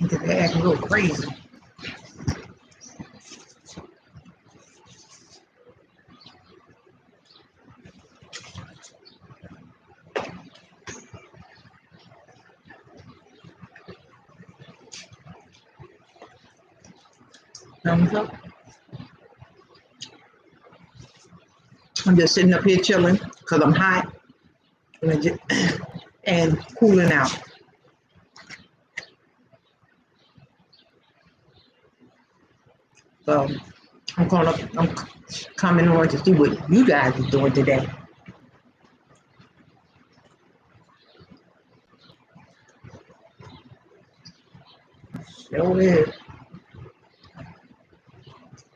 They're acting a little crazy. Thumbs up. I'm just sitting up here chilling because I'm hot and cooling out. So I'm coming on to see what you guys are doing today. Sure is.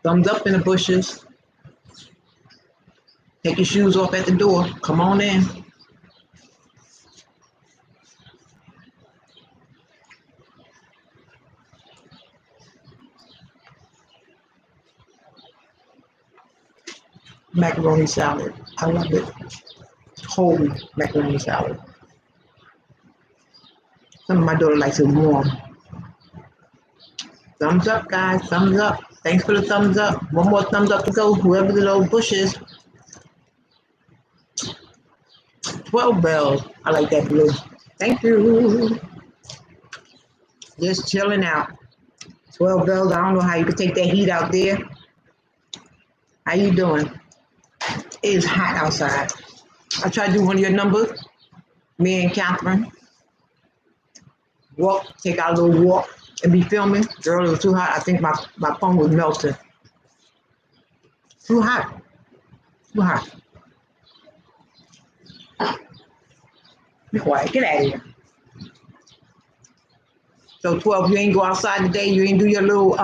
Thumbs up in the bushes. Take your shoes off at the door. Come on in. Macaroni salad. I love it. Whole macaroni salad. Some of my daughter likes it warm. Thumbs up, guys. Thumbs up. Thanks for the thumbs up. One more thumbs up to go. Whoever the little bush is. 12 bells. I like that blue. Thank you. Just chilling out. 12 bells. I don't know how you could take that heat out there. How you doing? It is hot outside. I tried to do one of your numbers. Me and Catherine. Walk, take our little walk and be filming. Girl, it was too hot. I think my phone was melting. Too hot. Too hot. Be quiet. Get out of here. So 12, you ain't go outside today? You ain't do your little,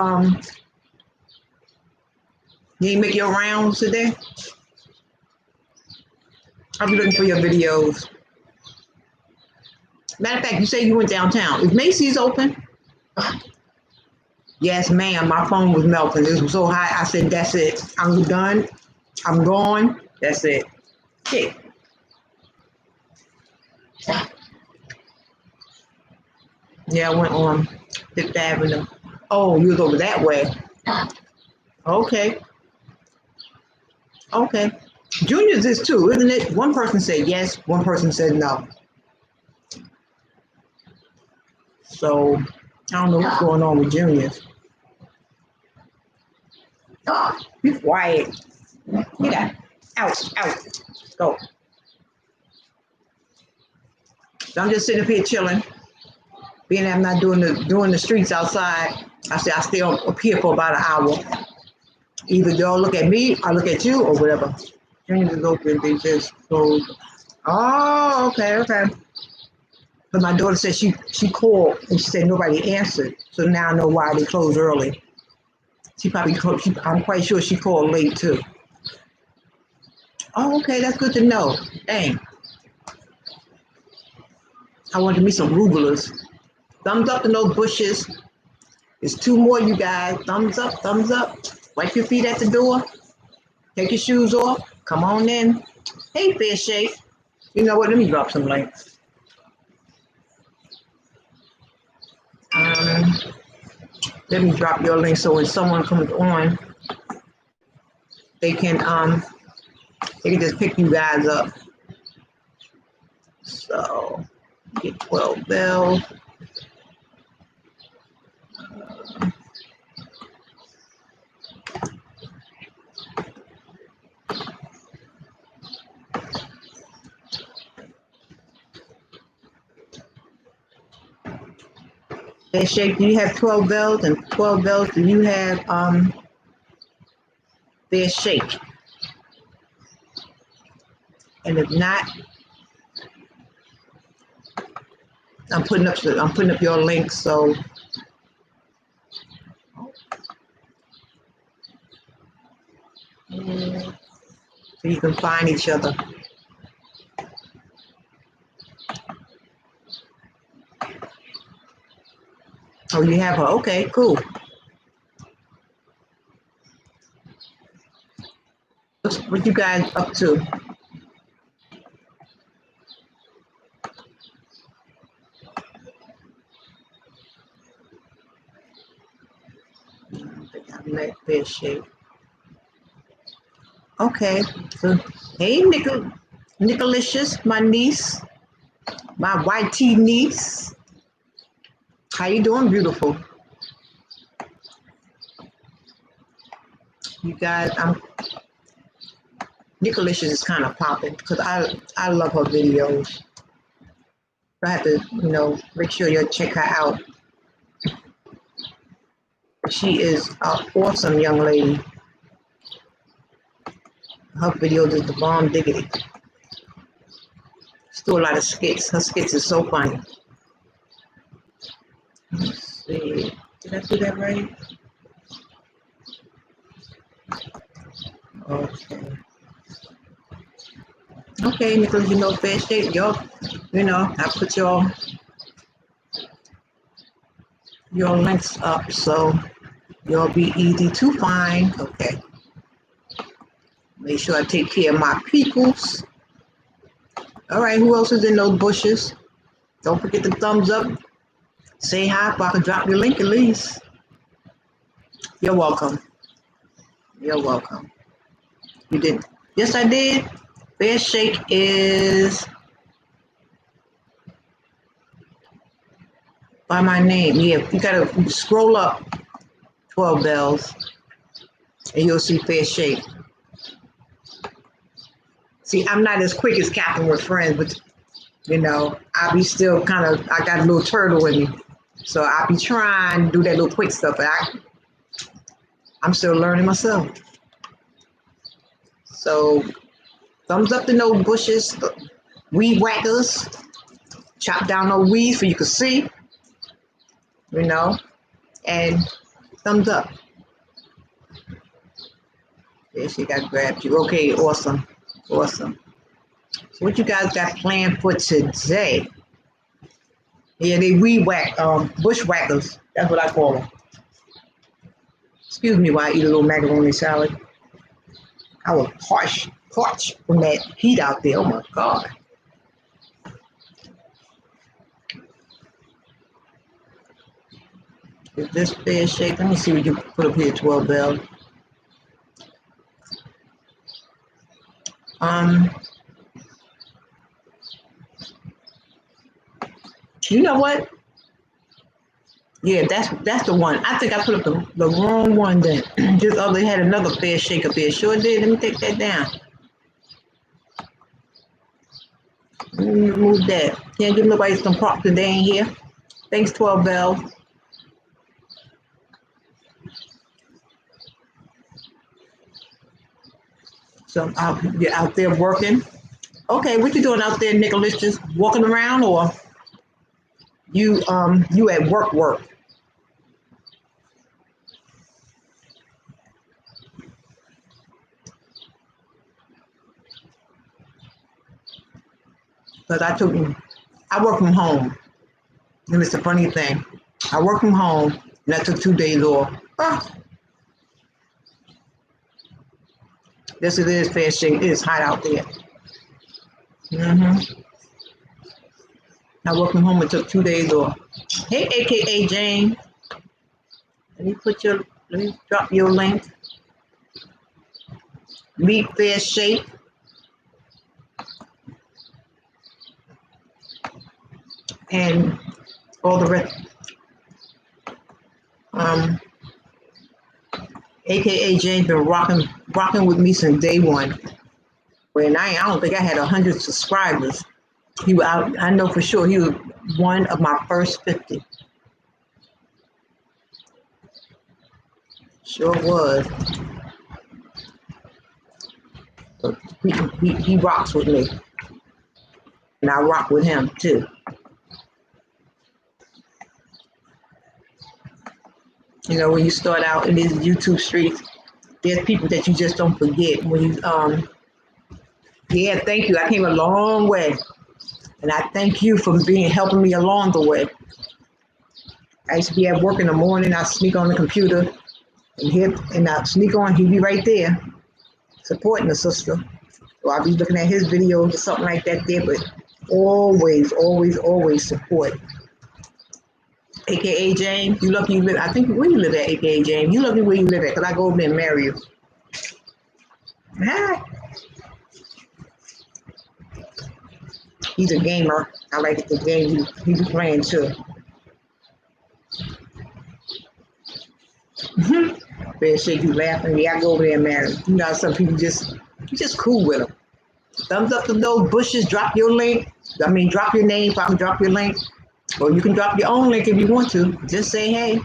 you ain't make your rounds today? I'll be looking for your videos. Matter of fact, you say you went downtown. Is Macy's open? Yes, ma'am. My phone was melting. It was so hot. I said, that's it. I'm done. I'm gone. That's it. Okay. Yeah, I went on Fifth Avenue. Oh, you was over that way. Okay. Okay. Junior's is too, isn't it? One person said yes, one person said no. So I don't know what's going on with Junior's. Be quiet. Get out. Out. Go. So I'm just sitting up here chilling. Being that I'm not doing the streets outside, I say I stay up here for about an hour. Either y'all look at me, I look at you, or whatever. Junior's is open, they just closed. Oh, okay. But my daughter said she called and she said nobody answered. So now I know why they closed early. She probably called, I'm quite sure she called late too. Oh, okay, that's good to know. Dang. I wanted me some rugulas. Thumbs up in those bushes. There's 2 more, you guys. Thumbs up, thumbs up. Wipe your feet at the door. Take your shoes off. Come on in. Hey, Fair Shake. You know what? Let me drop some links. Let me drop your link so when someone comes on, they can just pick you guys up. So get 12 bells. Fair Shake, do you have 12 bells? And 12 bells, do you have Fair Shake? And if not, I'm putting up your link so you can find each other. Oh, you have her. Okay, cool. What you guys up to? I'm at Fair Shape. Okay, so hey, Nicolicious, my niece, my white tea niece. How you doing, beautiful? You guys, Nicolicious is kind of popping because I love her videos. I have to, make sure you check her out. She is an awesome young lady. Her videos is the bomb diggity. She do a lot of skits. Her skits is so funny. Let's see. Did I do that right? Okay. Okay, Nicholas, Fair Shape, I put your links up so you'll be easy to find. Okay. Make sure I take care of my peoples. All right, who else is in those bushes? Don't forget the thumbs up. Say hi if I can drop your link at least. You're welcome. You're welcome. You did. Yes, I did. Fair Shake is by my name. Yeah, you gotta scroll up 12 bells and you'll see Fair Shake. See, I'm not as quick as Catherine with friends, but I be still I got a little turtle in me. So I be trying to do that little quick stuff, but I'm still learning myself. So thumbs up to no bushes, weed whackers, chop down no weeds so you can see, and thumbs up. Yeah, she got grabbed you. Okay, awesome. Awesome. So what you guys got planned for today? Yeah, they weed whack, bushwhackers. That's what I call them. Excuse me while I eat a little macaroni salad. I was parched from that heat out there. Oh my God. Is this Fair Shape? Let me see what you put up here, 12 bell. You know what? Yeah, that's the one. I think I put up the wrong one then. This other had another Fair Shake up there. Sure did. Let me take that down. Let me remove that. Can't give nobody some props because they ain't here. Thanks, 12 Bell. So you're out there working. Okay, what you doing out there, Nicholas? Just walking around, or you at work? Because I work from home. And it's a funny thing. I work from home and I took 2 days off. Yes, it is Fair Shake. It is hot out there. I work from home and took 2 days off. Hey, AKA Jane. Let me drop your link. Meet Fair Shake. And all the rest. AKA Jane been rocking with me since day one. When I don't think I had 100 subscribers. I know for sure he was one of my first 50. Sure was. But he rocks with me. And I rock with him too. When you start out in these YouTube streets, there's people that you just don't forget. When you yeah, thank you. I came a long way. And I thank you for helping me along the way. I used to be at work in the morning, I sneak on the computer and I sneak on, he'd be right there supporting the sister. So I'll be looking at his videos or something like that there, but always support. AKA James. You lucky you live. I think where you live at, AKA James. You lucky where you live at, cause I go over there and marry you. Ah, he's a gamer. I like the game he be playing too. Better shake you laughing. Yeah, I go over there and marry him. You know, some people just cool with them. Thumbs up to those bushes. Drop your link. I mean, drop your name. So I can drop your link, or you can drop your own link if you want to. Just say hey.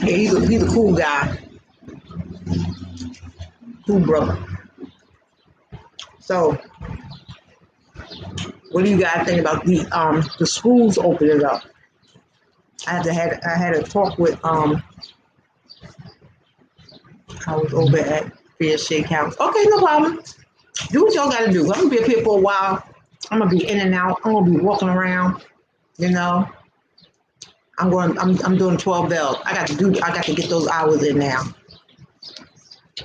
Yeah, he's a cool guy, cool brother. So, what do you guys think about the schools opening up? I had a talk with I was over at Fair Shake House. Okay, no problem. Do what y'all gotta do. I'm gonna be up here for a while. I'm gonna be in and out. I'm gonna be walking around. You know, I'm doing 12 bells. I got to get those hours in now.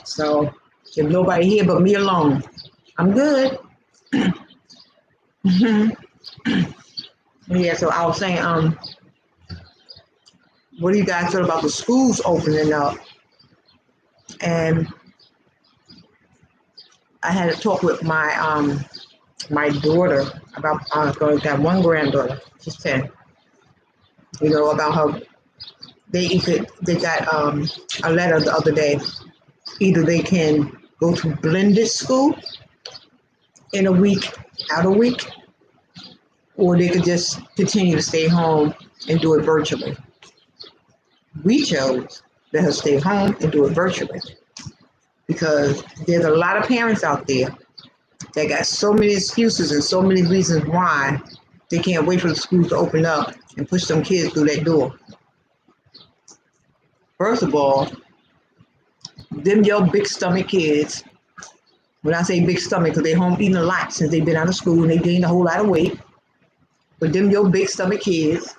So if nobody here but me alone, I'm good. Yeah, so I was saying, what do you guys feel about the schools opening up? And I had a talk with my daughter about got one granddaughter, she's 10. You know about her. They got a letter the other day. Either they can go to blended school in a week, out a week, or they could just continue to stay home and do it virtually. We chose let her stay home and do it virtually because there's a lot of parents out there that got so many excuses and so many reasons why they can't wait for the schools to open up and push some kids through that door. First of all, them your big stomach kids, when I say big stomach, because they home eating a lot since they've been out of school and they gained a whole lot of weight. But them your big stomach kids,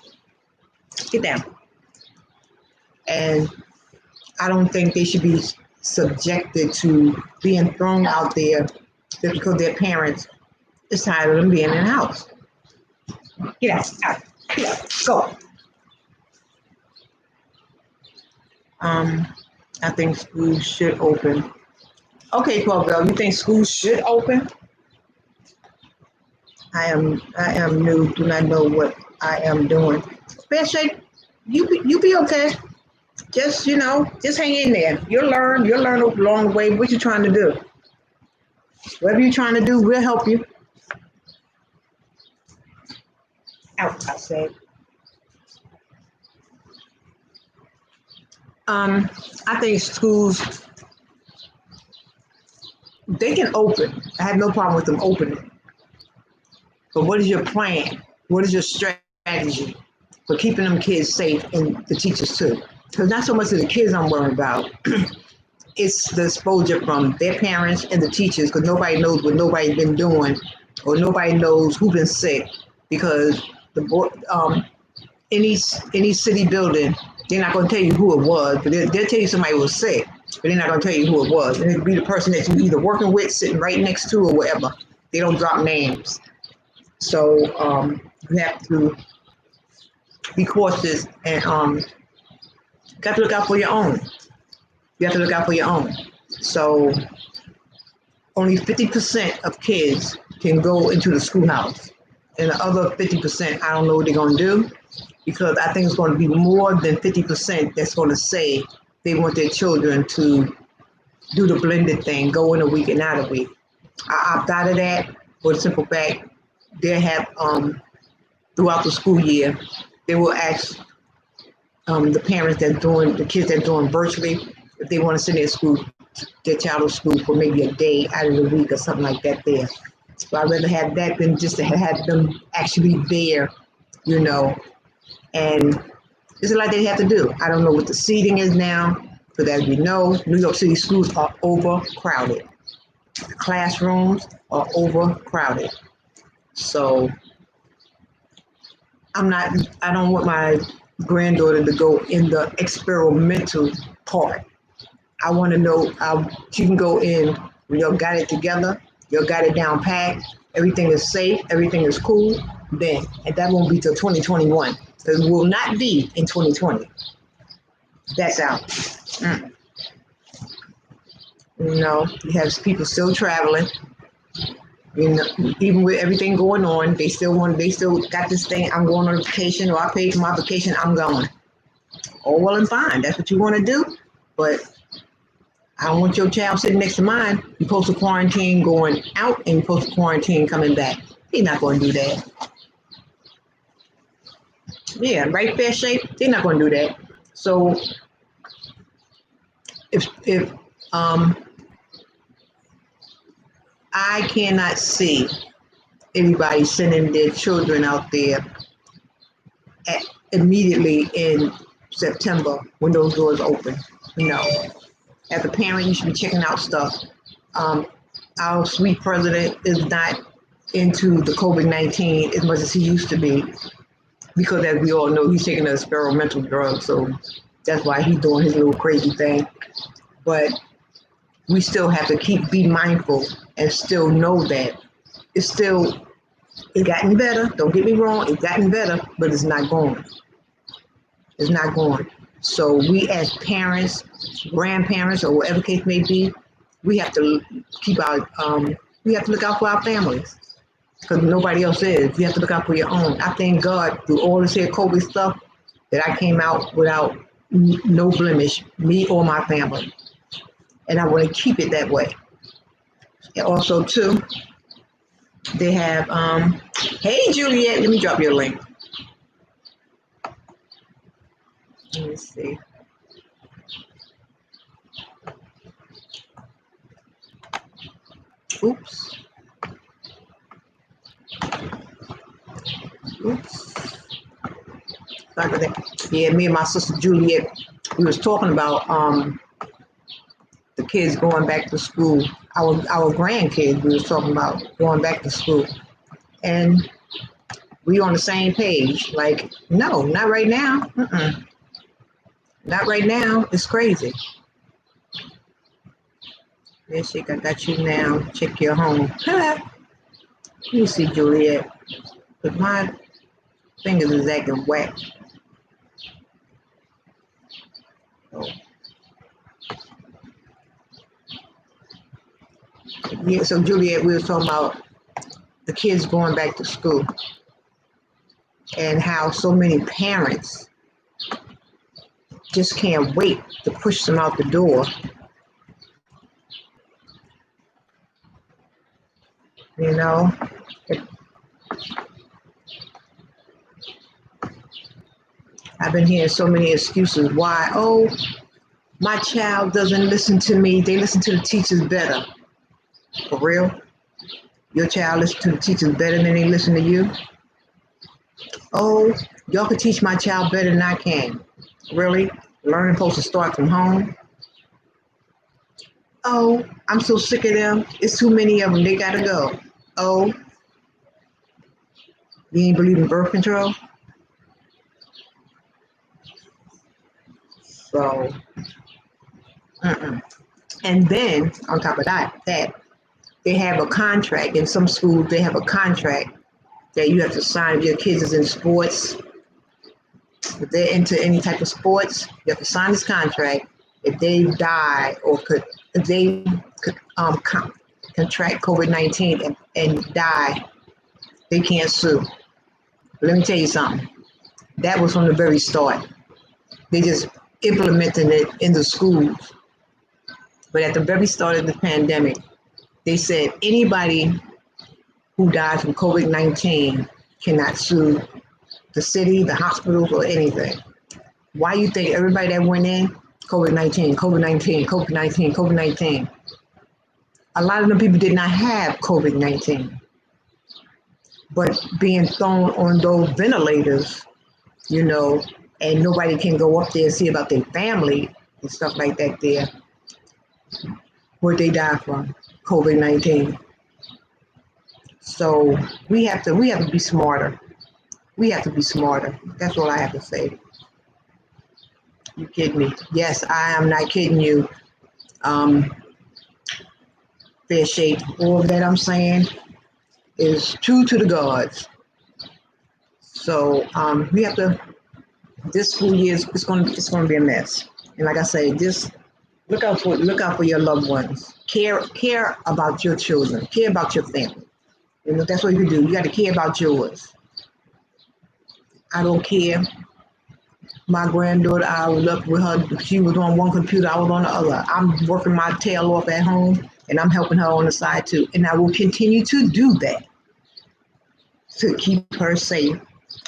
get down. And I don't think they should be subjected to being thrown out there just because their parents is tired of them being in the house. Get get out, go. Um, I think schools should open. Okay, Corbell, you think schools should open? I am new, do not know what I am doing. Fair shake, you be okay. Just just hang in there. You'll learn along the way what you're trying to do. Whatever you're trying to do, we'll help you. Out, I said. I think schools they can open. I have no problem with them opening. But what is your plan? What is your strategy for keeping them kids safe and the teachers too? Because not so much of the kids I'm worried about. It's the exposure from their parents and the teachers because nobody knows what nobody's been doing or nobody knows who's been sick because the board, any city building, they're not going to tell you who it was, but they'll tell you somebody was sick, but they're not going to tell you who it was. And it'll be the person that you either working with, sitting right next to, or whatever. They don't drop names. So you have to be cautious and got to look out for your own. You have to look out for your own. So only 50% of kids can go into the schoolhouse. And the other 50%, I don't know what they're going to do because I think it's going to be more than 50% that's going to say they want their children to do the blended thing, go in a week and out a week. I opt out of that for the simple fact they have throughout the school year, they will ask the parents that doing the kids that doing virtually if they want to send their child to school for maybe a day out of the week or something like that there. So I'd rather have that than just to have them actually there, you know, and it's a lot they have to do. I don't know what the seating is now, but as we know, New York City schools are overcrowded. The classrooms are overcrowded. So I don't want my granddaughter to go in the experimental part. I want to know you can go in, you got it together, you got it down packed, everything is safe, everything is cool, then, and that won't be till 2021. So it will not be in 2020. That's out. Mm. You know, you have people still traveling. You know, even with everything going on, they still got this thing. I'm going on vacation, or I paid for my vacation. I'm going. All well and fine. That's what you want to do, but I don't want your child sitting next to mine. You're supposed to quarantine going out, and you're supposed to quarantine coming back. They're not going to do that. Yeah, right, fair shape. They're not going to do that. So if I cannot see everybody sending their children out there immediately in September when those doors open. No. As a parent, you should be checking out stuff. Our sweet president is not into the COVID-19 as much as he used to be, because as we all know, he's taking an experimental drug, so that's why he's doing his little crazy thing. But we still have to be mindful and still know that it's gotten better. Don't get me wrong, it's gotten better, but it's not going. It's not going. So we as parents, grandparents, or whatever case may be, we have to we have to look out for our families, because nobody else is. You have to look out for your own. I thank God through all this here COVID stuff that I came out without no blemish, me or my family. And I want to keep it that way. And also too, they have, hey Juliet, let me drop your link. Let me see. Oops. Sorry about that. Yeah, me and my sister Juliet, we was talking about the kids going back to school. Our grandkids, we was talking about going back to school. And we on the same page. Like, no, not right now. Not right now. It's crazy. There she got you now. Check your home. Let me see, Juliet. But my fingers is acting wet. Oh. Yeah, so Juliet, we were talking about the kids going back to school and how so many parents just can't wait to push them out the door. You know? I've been hearing so many excuses why. Oh, my child doesn't listen to me. They listen to the teachers better. For real? Your child listens to the teachers better than they listen to you? Oh, y'all can teach my child better than I can. Really? Learning supposed to start from home? Oh, I'm so sick of them. It's too many of them. They gotta go. Oh, you ain't believe in birth control? So, and then on top of that, they have a contract. In some schools, they have a contract that you have to sign if your kids is in sports. If they're into any type of sports, you have to sign this contract. If they die or if they could contract COVID-19 and die, they can't sue. But let me tell you something. That was from the very start. They just implemented it in the schools. But at the very start of the pandemic, they said anybody who dies from COVID-19 cannot sue the city, the hospitals, or anything. Why you think everybody that went in, COVID-19, COVID-19, COVID-19, COVID-19? A lot of them people did not have COVID-19. But being thrown on those ventilators, you know, and nobody can go up there and see about their family and stuff like that there, where they die from, COVID-19. So we have to be smarter. We have to be smarter. That's all I have to say. You kidding me? Yes, I am not kidding you. Um, Fair shake. All that I'm saying is true to the gods. So we have to. This school year is it's gonna be a mess. And like I say, just look out for your loved ones. Care about your children. Care about your family. That's what you do. You got to care about yours. I don't care. My granddaughter, I was up with her. She was on one computer, I was on the other. I'm working my tail off at home, and I'm helping her on the side too. And I will continue to do that to keep her safe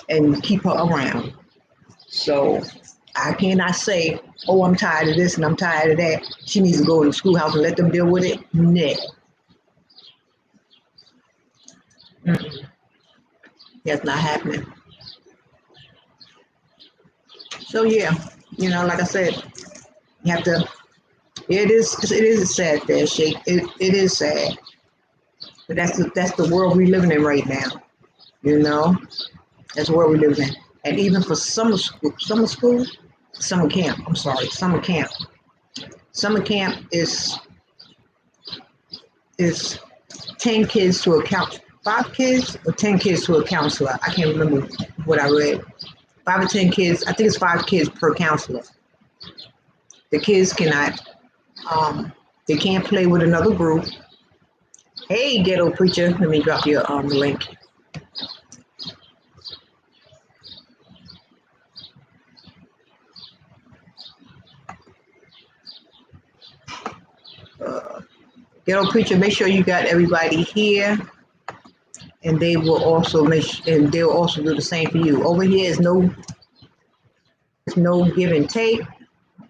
and keep her around. So I cannot say, oh, I'm tired of this and I'm tired of that. She needs to go to the schoolhouse and let them deal with it. No, that's not happening. So yeah, like I said, you have to. It is a sad fair shake. It is sad, but that's the world we're living in right now. You know, that's the world we're living in. And even for summer camp. I'm sorry, summer camp. Summer camp is 10 kids to a count, 5 kids or 10 kids to a counselor. I can't remember what I read. 5 or 10 kids. I think it's 5 kids per counselor. The kids cannot. They can't play with another group. Hey, ghetto preacher, let me drop your link. Uh, Ghetto preacher, make sure you got everybody here, and they will also and they'll also do the same for you. Over here is no give and take.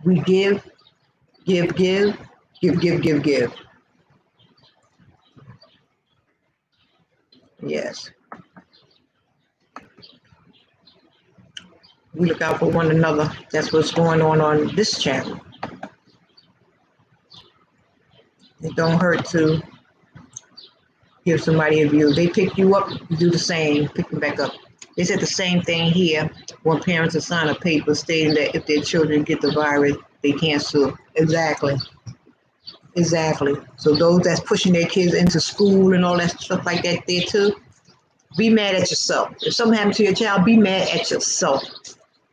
We give, give. Yes, we look out for one another. That's what's going on this channel. It don't hurt to give somebody a view. They pick you up, you do the same, pick them back up. They said the same thing here when parents sign a paper stating that if their children get the virus, they can't sue. Exactly. So those that's pushing their kids into school and all that stuff like that there too, be mad at yourself. If something happened to your child, be mad at yourself.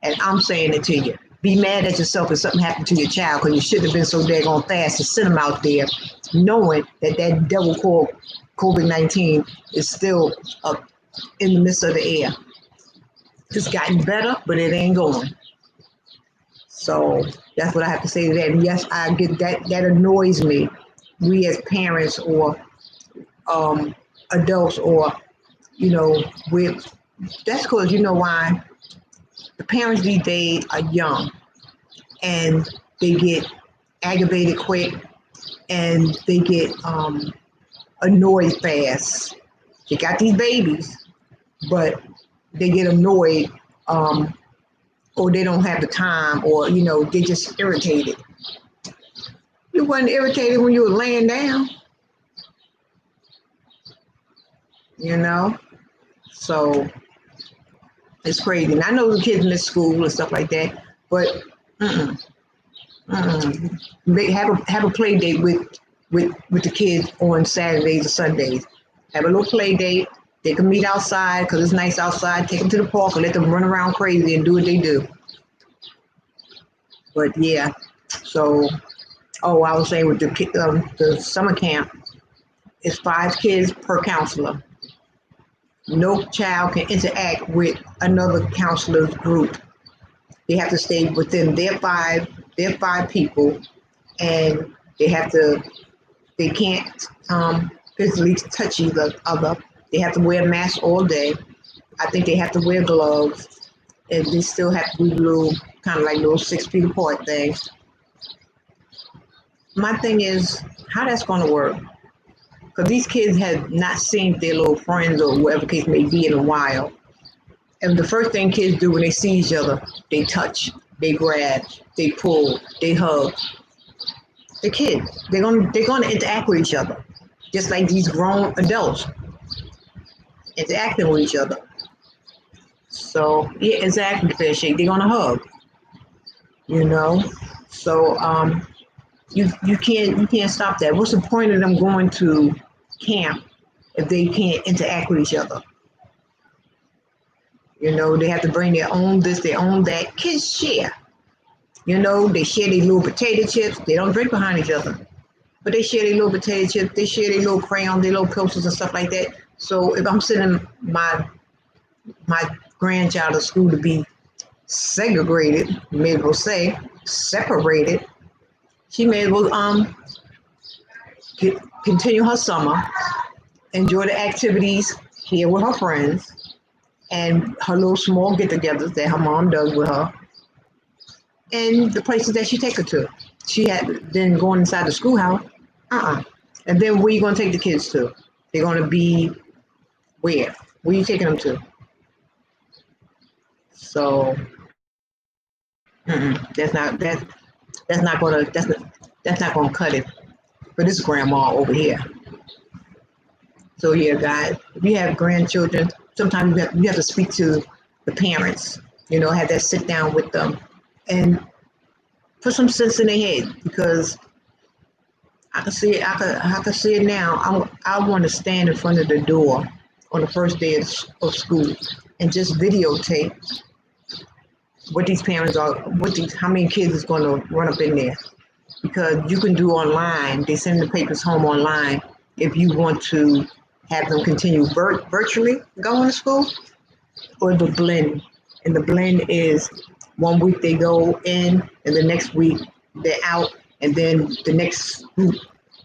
And I'm saying it to you. Be mad at yourself if something happened to your child because you shouldn't have been so daggone fast to send them out there knowing that devil called COVID-19 is still up in the midst of the air. It's gotten better, but it ain't going. So that's what I have to say to that. And yes, I get that. That annoys me. We as parents or adults or, we that's because why the parents these days are young and they get aggravated quick and they get annoyed fast. They got these babies, but they get annoyed or they don't have the time or, they just irritated. You wasn't irritated when you were laying down, So it's crazy. And I know the kids miss school and stuff like that, but They have a play date with the kids on Saturdays or Sundays. Have a little play date. They can meet outside because it's nice outside. Take them to the park and let them run around crazy and do what they do. But yeah, so I was saying with the summer camp, it's 5 kids per counselor. No child can interact with another counselor's group. They have to stay within their five people, and they can't physically touch each other. They have to wear masks all day. I think they have to wear gloves, and they still have to do little kind of like little 6 feet apart things. My thing is how that's going to work, because these kids have not seen their little friends or whatever case may be in a while. And the first thing kids do when they see each other, they touch, they grab, they pull, they hug. The kids, they're gonna interact with each other, just like these grown adults interacting with each other. So yeah, exactly, fair shake. They're gonna hug, you know. So You can't stop that. What's the point of them going to camp if they can't interact with each other? They have to bring their own this, their own that. Kids share. They share their little potato chips. They don't drink behind each other, but they share their little potato chips. They share their little crayons, their little pencils and stuff like that. So if I'm sending my grandchild to school to be segregated, may as well say separated, she may as well continue her summer, enjoy the activities here with her friends and her little small get-togethers that her mom does with her, and the places that she take her to. She had then going inside the schoolhouse. And then where you gonna take the kids to? They're gonna be where? Where you taking them to? So that's not gonna cut it for this grandma over here. So yeah, guys, if you have grandchildren, sometimes you have to speak to the parents. Have that sit down with them and put some sense in their head, because I can see it. I can see it now. I want to stand in front of the door on the first day of school and just videotape what these parents are, how many kids is going to run up in there. Because you can do online. They send the papers home online if you want to have them continue virtually going to school, or the blend. And the blend is 1 week they go in, and the next week they're out, and then the next group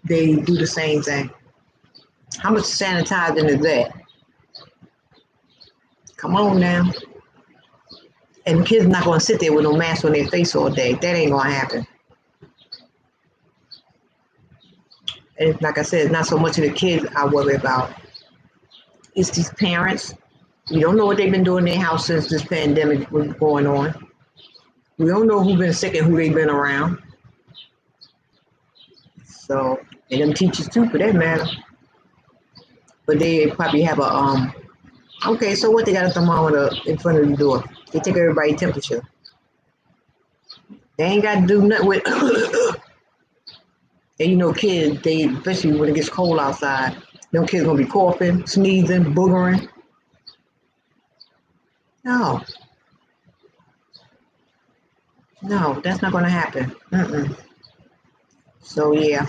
they do the same thing. How much sanitizing is that? Come on now. And the kids not going to sit there with no mask on their face all day. That ain't going to happen. And like I said, it's not so much of the kids I worry about. It's these parents. We don't know what they've been doing in their house since this pandemic was going on. We don't know who's been sick and who they've been around. So, and them teachers too, for that matter. But they probably have okay, so what, they got a thermometer in front of the door. They take everybody's temperature. They ain't got to do nothing with and kids, they, especially when it gets cold outside, them kids gonna be coughing, sneezing, boogering. No, no, that's not gonna happen. So yeah,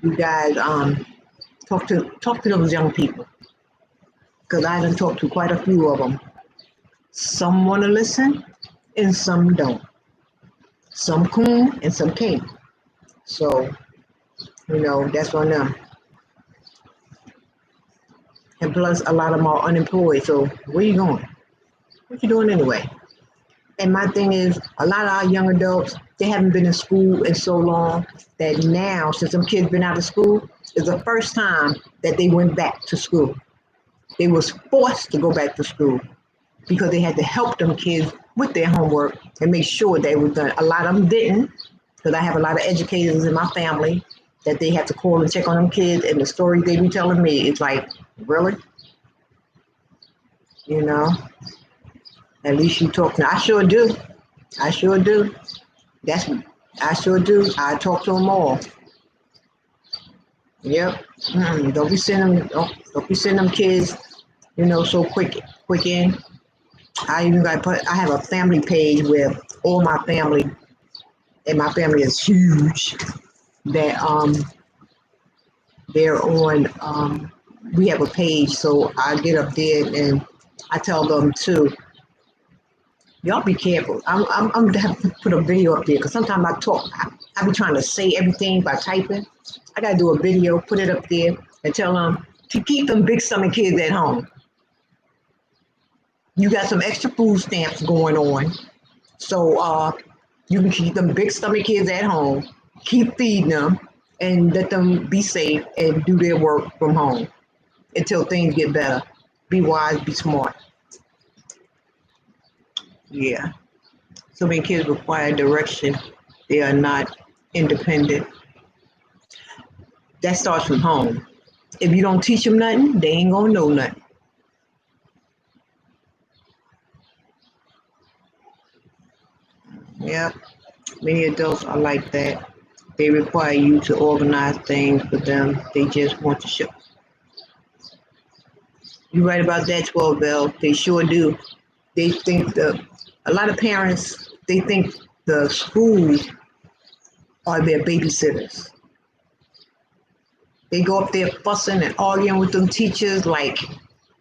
you guys talk to those young people, because I done talked to quite a few of them. Some want to listen, and some don't. Some coon and some can't. So that's on them. And plus, a lot of them are unemployed. So where you going? What you doing anyway? And my thing is, a lot of our young adults, they haven't been in school in so long that now, since some kids been out of school, is the first time that they went back to school. They was forced to go back to school because they had to help them kids with their homework and make sure they were done. A lot of them didn't, because I have a lot of educators in my family that they have to call and check on them kids, and the stories they be telling me, it's like, really? At least you talk to. I sure do. I sure do. That's I sure do. I talk to them all. Yep. Don't be sending them. Don't be sending them kids. So quick in. I even got put. I have a family page with all my family, and my family is huge. That they're on. We have a page, so I get up there and I tell them too. Y'all be careful. I'm gonna have to put a video up there, because sometimes I talk. I be trying to say everything by typing. I gotta do a video, put it up there, and tell them to keep them big stomach kids at home. You got some extra food stamps going on, so you can keep them big stomach kids at home. Keep feeding them, and let them be safe and do their work from home until things get better. Be wise, be smart. Yeah. So many kids require direction. They are not independent. That starts from home. If you don't teach them nothing, they ain't gonna know nothing. Yeah, many adults are like that. They require you to organize things for them. They just want to show. You're right about that, 12 Bell. They sure do. They think a lot of parents, they think the schools are their babysitters. They go up there fussing and arguing with them teachers like,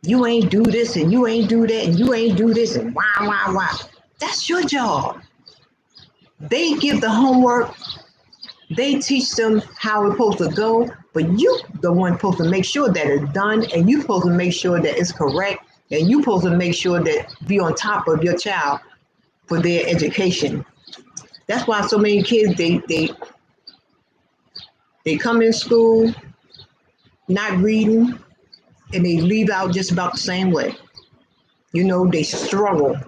you ain't do this and you ain't do that and you ain't do this and why. That's your job. They give the homework. They teach them how it's supposed to go, but you the one supposed to make sure that it's done, and you supposed to make sure that it's correct, and you supposed to make sure that be on top of your child for their education. That's why so many kids they come in school not reading and they leave out just about the same way. You know, they struggle.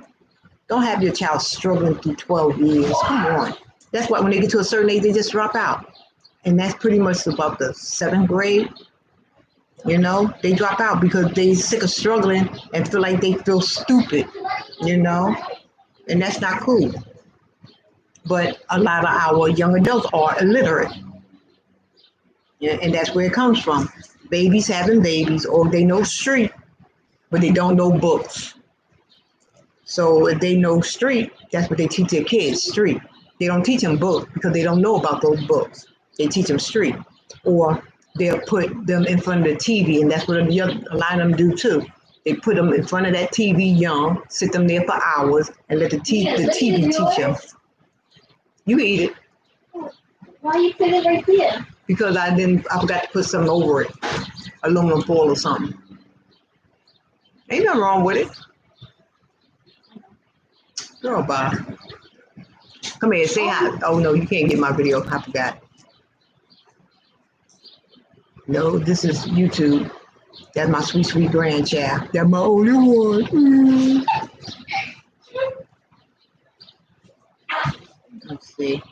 Don't have your child struggling through 12 years. Come on. That's why when they get to a certain age, they just drop out. And that's pretty much about the 7th grade. You know, they drop out because they sick of struggling and feel like they feel stupid, you know, and that's not cool. But a lot of our young adults are illiterate. Yeah, and that's where it comes from. Babies having babies, or they know street, but they don't know books. So if they know street, that's what they teach their kids, street. They don't teach them books because they don't know about those books. They teach them street. Or they'll put them in front of the TV, and that's what a lot of them do too. They put them in front of that TV young, sit them there for hours, and let the TV teach them. You eat it. Why you put it right there? Because I forgot to put something over it, aluminum foil or something. Ain't nothing wrong with it. Girl, bye. Come here, say hi. Oh no, you can't get my video. I forgot. No, this is YouTube. That's my sweet, sweet grandchild. That's my only one. Let's see.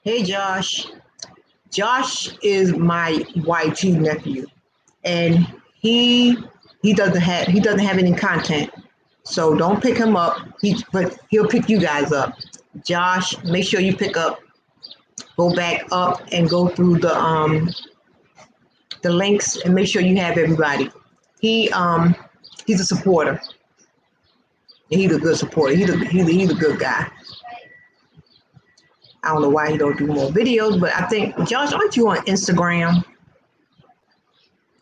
Hey, Josh. Josh is my YT nephew, and he doesn't have any content. So don't pick him up. But he'll pick you guys up. Josh, make sure you pick up. Go back up and go through the links and make sure you have everybody. He's a supporter. And he's a good supporter. He's a good guy. I don't know why he don't do more videos, but I think, Josh, aren't you on Instagram?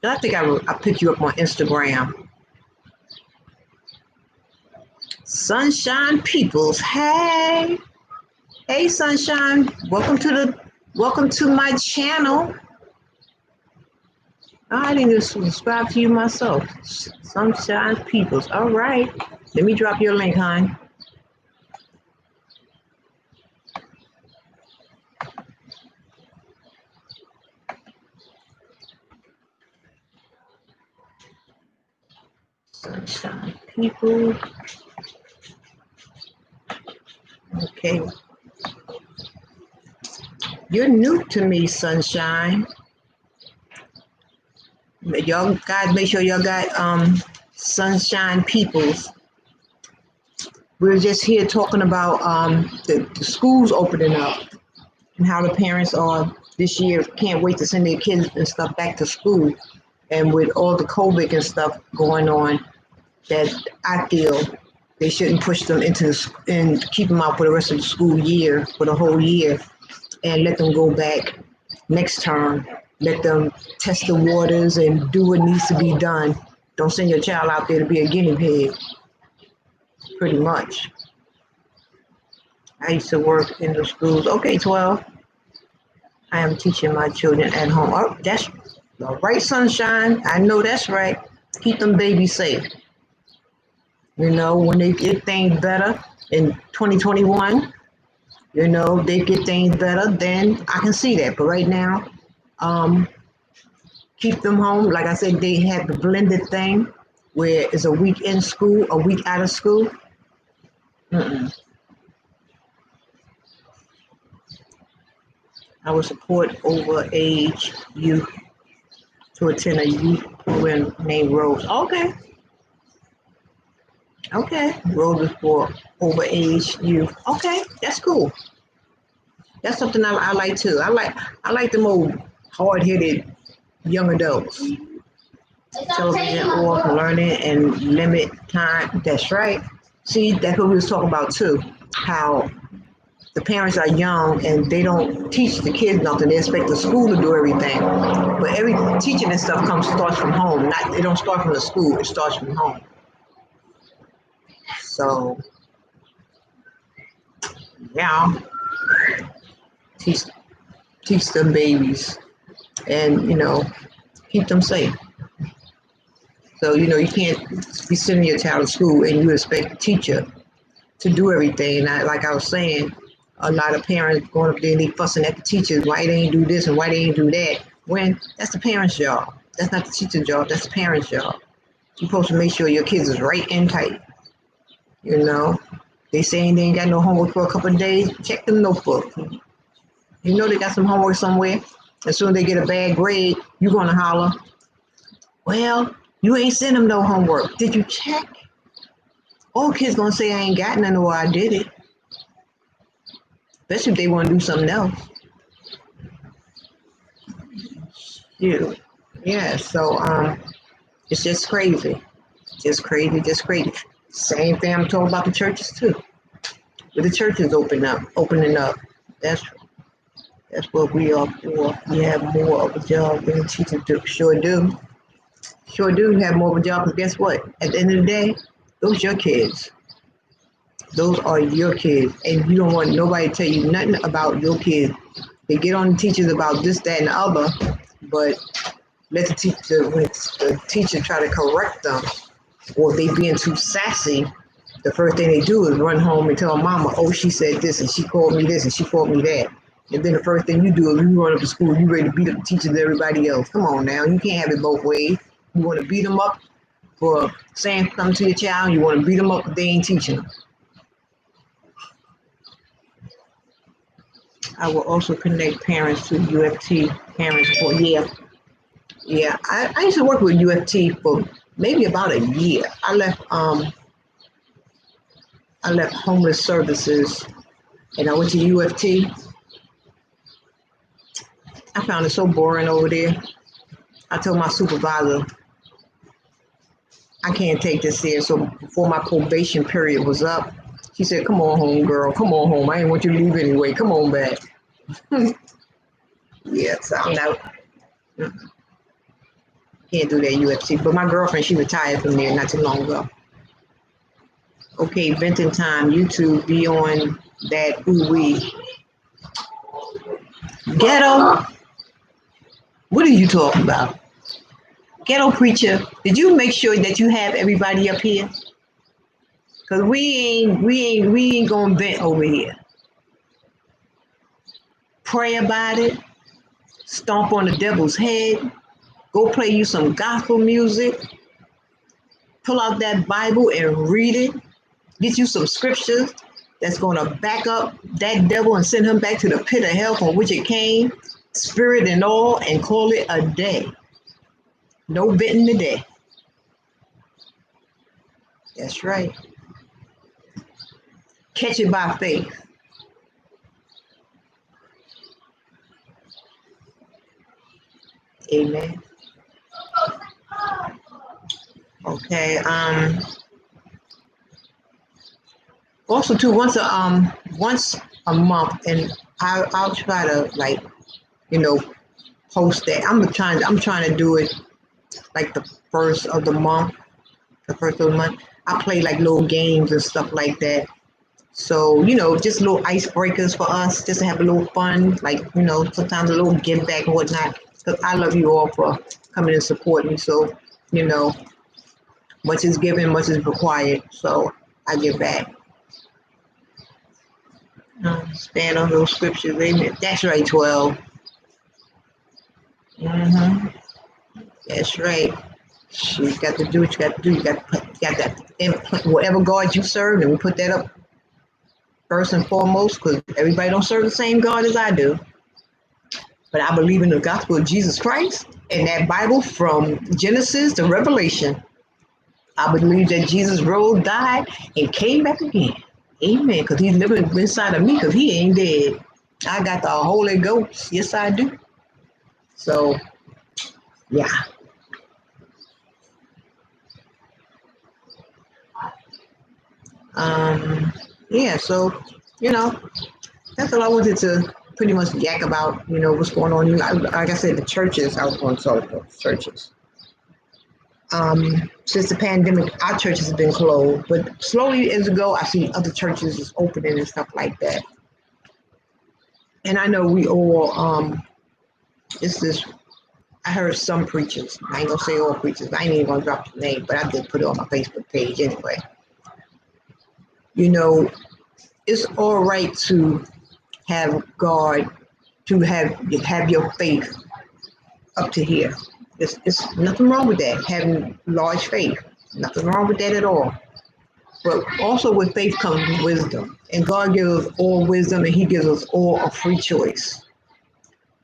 I think I picked you up on Instagram. Sunshine Peoples, hey Sunshine, welcome to my channel. I didn't even subscribe to you myself. Sunshine Peoples, all right. Let me drop your link, hon. Sunshine Peoples. Okay. You're new to me, Sunshine. Y'all guys, make sure y'all got Sunshine Peoples. We're just here talking about the schools opening up and how the parents are this year can't wait to send their kids and stuff back to school. And with all the COVID and stuff going on, that I feel they shouldn't push them and keep them out for the rest of the school year, for the whole year, and let them go back next term. Let them test the waters and do what needs to be done. Don't send your child out there to be a guinea pig, pretty much. I used to work in the schools. Okay, 12. I am teaching my children at home. Oh, that's right, Sunshine. I know that's right. Keep them babies safe. You know, when they get things better in 2021, you know, they get things better, then I can see that. But right now, keep them home. Like I said, they have the blended thing where it's a week in school, a week out of school. I would support over-age youth to attend a youth program named Rose. Okay. Okay. Rose is for over-age youth. Okay, that's cool. That's something I like too. I like the more hard headed young adults. Television or learning and limit time. That's right. See, that's what we was talking about too. How the parents are young and they don't teach the kids nothing. They expect the school to do everything. But every teaching and stuff starts from home. Not it don't start from the school. It starts from home. So yeah, teach teach them babies and keep them safe. So you can't be sending your child to school and you expect the teacher to do everything. And like I was saying, a lot of parents going up there and they fussing at the teachers, why they ain't do this and why they ain't do that. When that's the parent's job. That's not the teacher's job, that's the parent's job. You're supposed to make sure your kids is right and tight. You know, they saying they ain't got no homework for a couple of days, check them notebook. You know they got some homework somewhere. As soon as they get a bad grade, you're gonna holler, well, you ain't sent them no homework. Did you check? All kids gonna say I ain't got none or I did it. Especially if they want to do something else. Yeah. Yeah. So it's just crazy. Just crazy, just crazy. Same thing I'm talking about the churches too. But the churches opening up. That's what we are for. We have more of a job than teachers do. Sure do. Sure do have more of a job, but guess what? At the end of the day, those your kids. Those are your kids. And you don't want nobody to tell you nothing about your kids. They get on the teachers about this, that, and the other, but let the teacher, when the teacher try to correct them, or if they being too sassy, the first thing they do is run home and tell mama, oh, she said this, and she called me this, and she called me that. And then the first thing you do is you run up to school, you ready to beat up the teachers and everybody else. Come on now, you can't have it both ways. You want to beat them up for saying something to your child, you want to beat them up if they ain't teaching them. I will also connect parents to UFT parents for yeah. I used to work with UFT for maybe about a year. I left homeless services and I went to UFT. I found it so boring over there. I told my supervisor I can't take this here. So before my probation period was up, she said, "Come on home, girl. Come on home. I didn't want you to leave anyway. Come on back." Yeah, so I'm not. Can't do that UFC. But my girlfriend, she retired from there not too long ago. Okay, venting time. YouTube, be on that ooh-wee. Ghetto? What are you talking about? Ghetto preacher, did you make sure that you have everybody up here? Cause we ain't gonna vent over here. Pray about it. Stomp on the devil's head. Go play you some gospel music. Pull out that Bible and read it. Get you some scriptures that's going to back up that devil and send him back to the pit of hell from which it came, spirit and all, and call it a day. No venting today. That's right. Catch it by faith. Amen. Okay. Also, too, once a month, and I'll try to post that. I'm trying to do it like the first of the month. The first of the month, I play like little games and stuff like that. So just little icebreakers for us, just to have a little fun. Like sometimes a little give back and whatnot. Because I love you all for coming and supporting me. So much is given, much is required. So I give back. Stand on those scriptures. Amen. That's right, 12. That's right. You got to do what you got to do. You got that implant, whatever God you serve, and we put that up first and foremost, because everybody don't serve the same God as I do. But I believe in the gospel of Jesus Christ and that Bible from Genesis to Revelation. I believe that Jesus rose, died, and came back again. Amen. Because he's living inside of me because he ain't dead. I got the Holy Ghost. Yes, I do. So, yeah. Um, yeah, so, you know, that's all I wanted to pretty much yak about, what's going on. Like I said, the churches, I was going to talk about churches. Since the pandemic, our churches have been closed, but slowly as it go, I see other churches is opening and stuff like that. And I know we all, it's this, I heard some preachers, I ain't gonna say all preachers, I ain't even gonna drop the name, but I did put it on my Facebook page anyway. You know, it's all right to have God, to have your faith up to here. It's nothing wrong with that, having large faith. Nothing wrong with that at all. But also with faith comes wisdom. And God gives us all wisdom and He gives us all a free choice.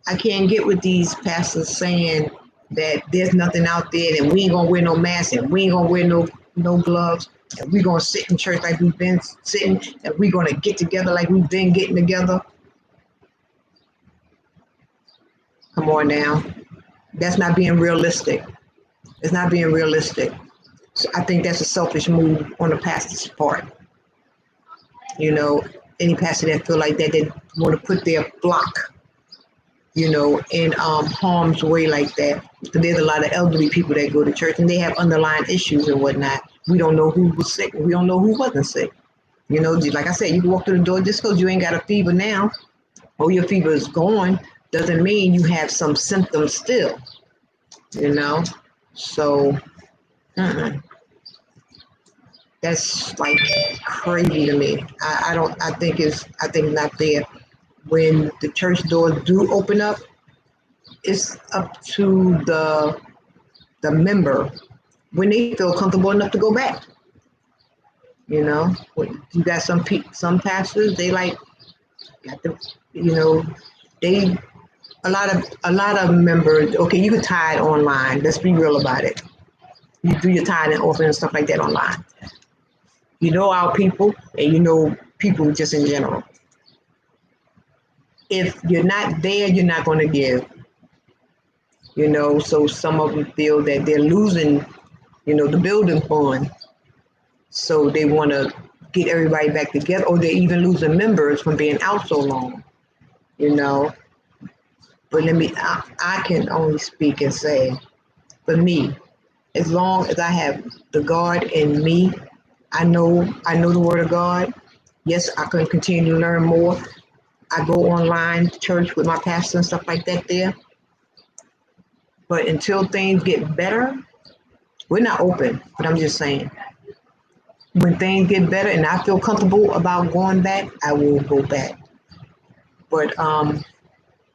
I can't get with these pastors saying that there's nothing out there and we ain't gonna wear no mask and we ain't gonna wear no gloves and we're gonna sit in church like we've been sitting and we're gonna get together like we've been getting together. Come on now. That's not being realistic. It's not being realistic. So I think that's a selfish move on the pastor's part. You know, any pastor that feel like that, they want to put their flock, in harm's way like that. Because there's a lot of elderly people that go to church and they have underlying issues and whatnot. We don't know who was sick. We don't know who wasn't sick. Like I said, you can walk through the door just because you ain't got a fever now or your fever is gone doesn't mean you have some symptoms still, So that's like crazy to me. I think not there. When the church doors do open up, it's up to the member when they feel comfortable enough to go back. When you got some pastors, they like got the, they a lot of members. Okay, you can tithe online. Let's be real about it. You do your tithe and offering and stuff like that online. Our people, and people just in general. If you're not there, you're not going to give. So some of them feel that they're losing, the building fund. So they want to get everybody back together, or they're even losing members from being out so long, But I can only speak and say, for me, as long as I have the God in me, I know the Word of God. Yes, I can continue to learn more. I go online to church with my pastor and stuff like that there. But until things get better, we're not open. But I'm just saying, when things get better and I feel comfortable about going back, I will go back. But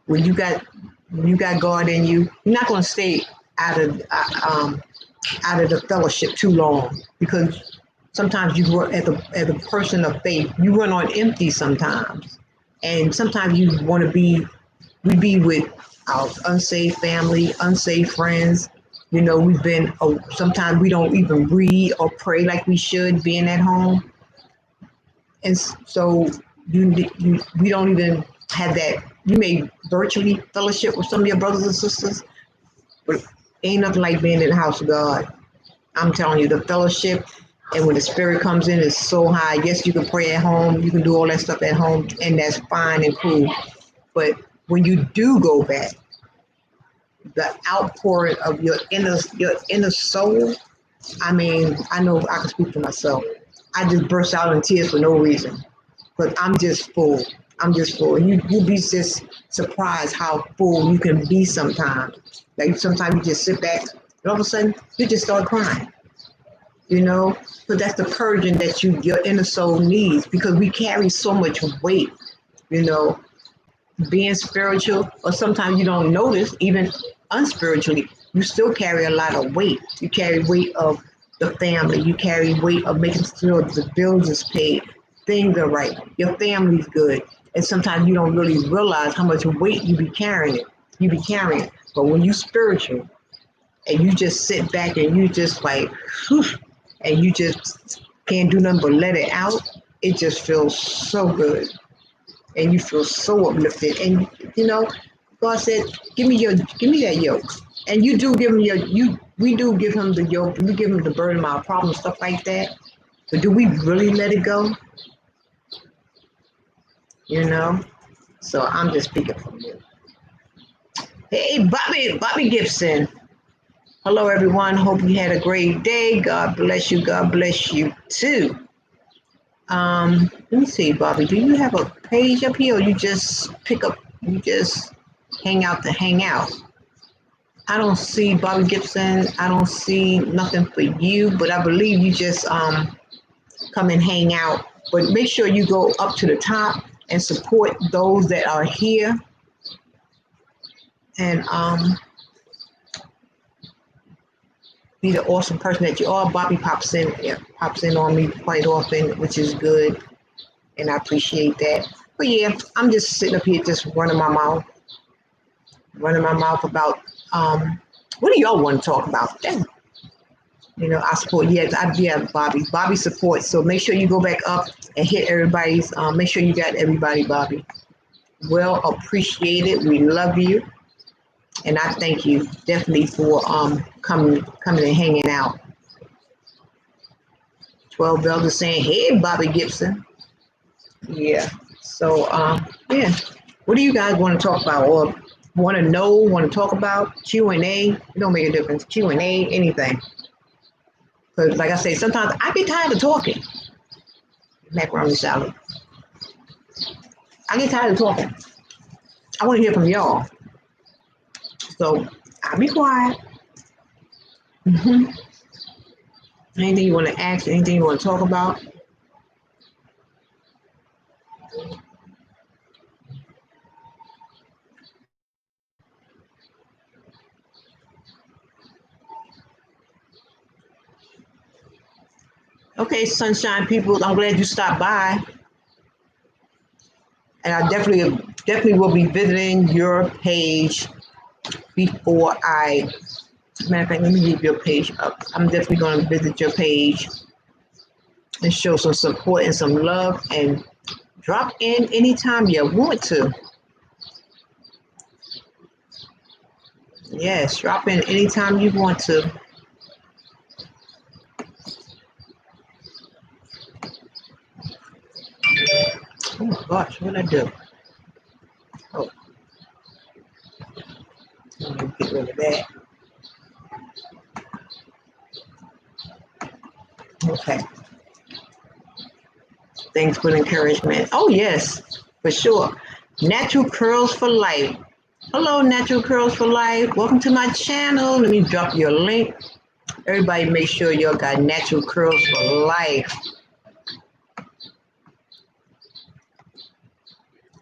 when you got God in you, you're not going to stay out of the fellowship too long, because sometimes you work as a person of faith, you run on empty sometimes, and sometimes you want to be with our unsaved family, unsaved friends. We've been sometimes we don't even read or pray like we should being at home, and so we don't even have that. You may virtually fellowship with some of your brothers and sisters, but ain't nothing like being in the house of God. I'm telling you, the fellowship and when the spirit comes in is so high. Yes, you can pray at home, you can do all that stuff at home, and that's fine and cool. But when you do go back, the outpouring of your inner soul, I mean, I know I can speak for myself. I just burst out in tears for no reason. But I'm just full. I'm just full. And you'll be just surprised how full you can be sometimes. Like sometimes you just sit back and all of a sudden you just start crying. So that's the purging that your inner soul needs, because we carry so much weight, being spiritual, or sometimes you don't notice, even unspiritually, you still carry a lot of weight. You carry weight of the family. You carry weight of making sure the bills is paid, things are right, your family's good. And sometimes you don't really realize how much weight you be carrying. But when you spiritual and you just sit back and you just like, whew, and you just can't do nothing but let it out, it just feels so good. and you feel so uplifted. And you know, God said, give me that yoke. And you do give him we do give him the yoke, we give him the burden of our problems, stuff like that. But do we really let it go? You know? So I'm just speaking from you. Hey, Bobby Gibson. Hello, everyone. Hope you had a great day. God bless you. God bless you too. Let me see, Bobby. Do you have a page up here, or you just hang out to hang out? I don't see Bobby Gibson. I don't see nothing for you, but I believe you just come and hang out. But make sure you go up to the top and support those that are here. And be the awesome person that you are. Bobby pops in on me quite often, which is good, and I appreciate that. But yeah, I'm just sitting up here just running my mouth about what do y'all want to talk about? You know, I support. Yeah, Bobby supports. So make sure you go back up and hit everybody's. Make sure you got everybody, Bobby. Well appreciated. We love you. And I thank you definitely for coming and hanging out. 12 Bells is saying, hey, Bobby Gibson. Yeah. So yeah. What do you guys want to talk about, or want to know? Want to talk about? Q&A. It don't make a difference. Q&A, anything. Because like I say, sometimes I get tired of talking. Macaroni salad. I get tired of talking. I want to hear from y'all. So I'll be quiet. Anything you want to ask, anything you want to talk about? Okay, sunshine people, I'm glad you stopped by. And I definitely will be visiting your page before matter of fact, let me leave your page up. I'm definitely going to visit your page and show some support and some love, and drop in anytime you want to. Yes, drop in anytime you want to. Oh my gosh, what did I do? Oh, let me get rid of that. Okay. Thanks for the encouragement. Oh yes, for sure. Natural Curls for Life. Hello, Natural Curls for Life. Welcome to my channel. Let me drop your link. Everybody make sure y'all got Natural Curls for Life.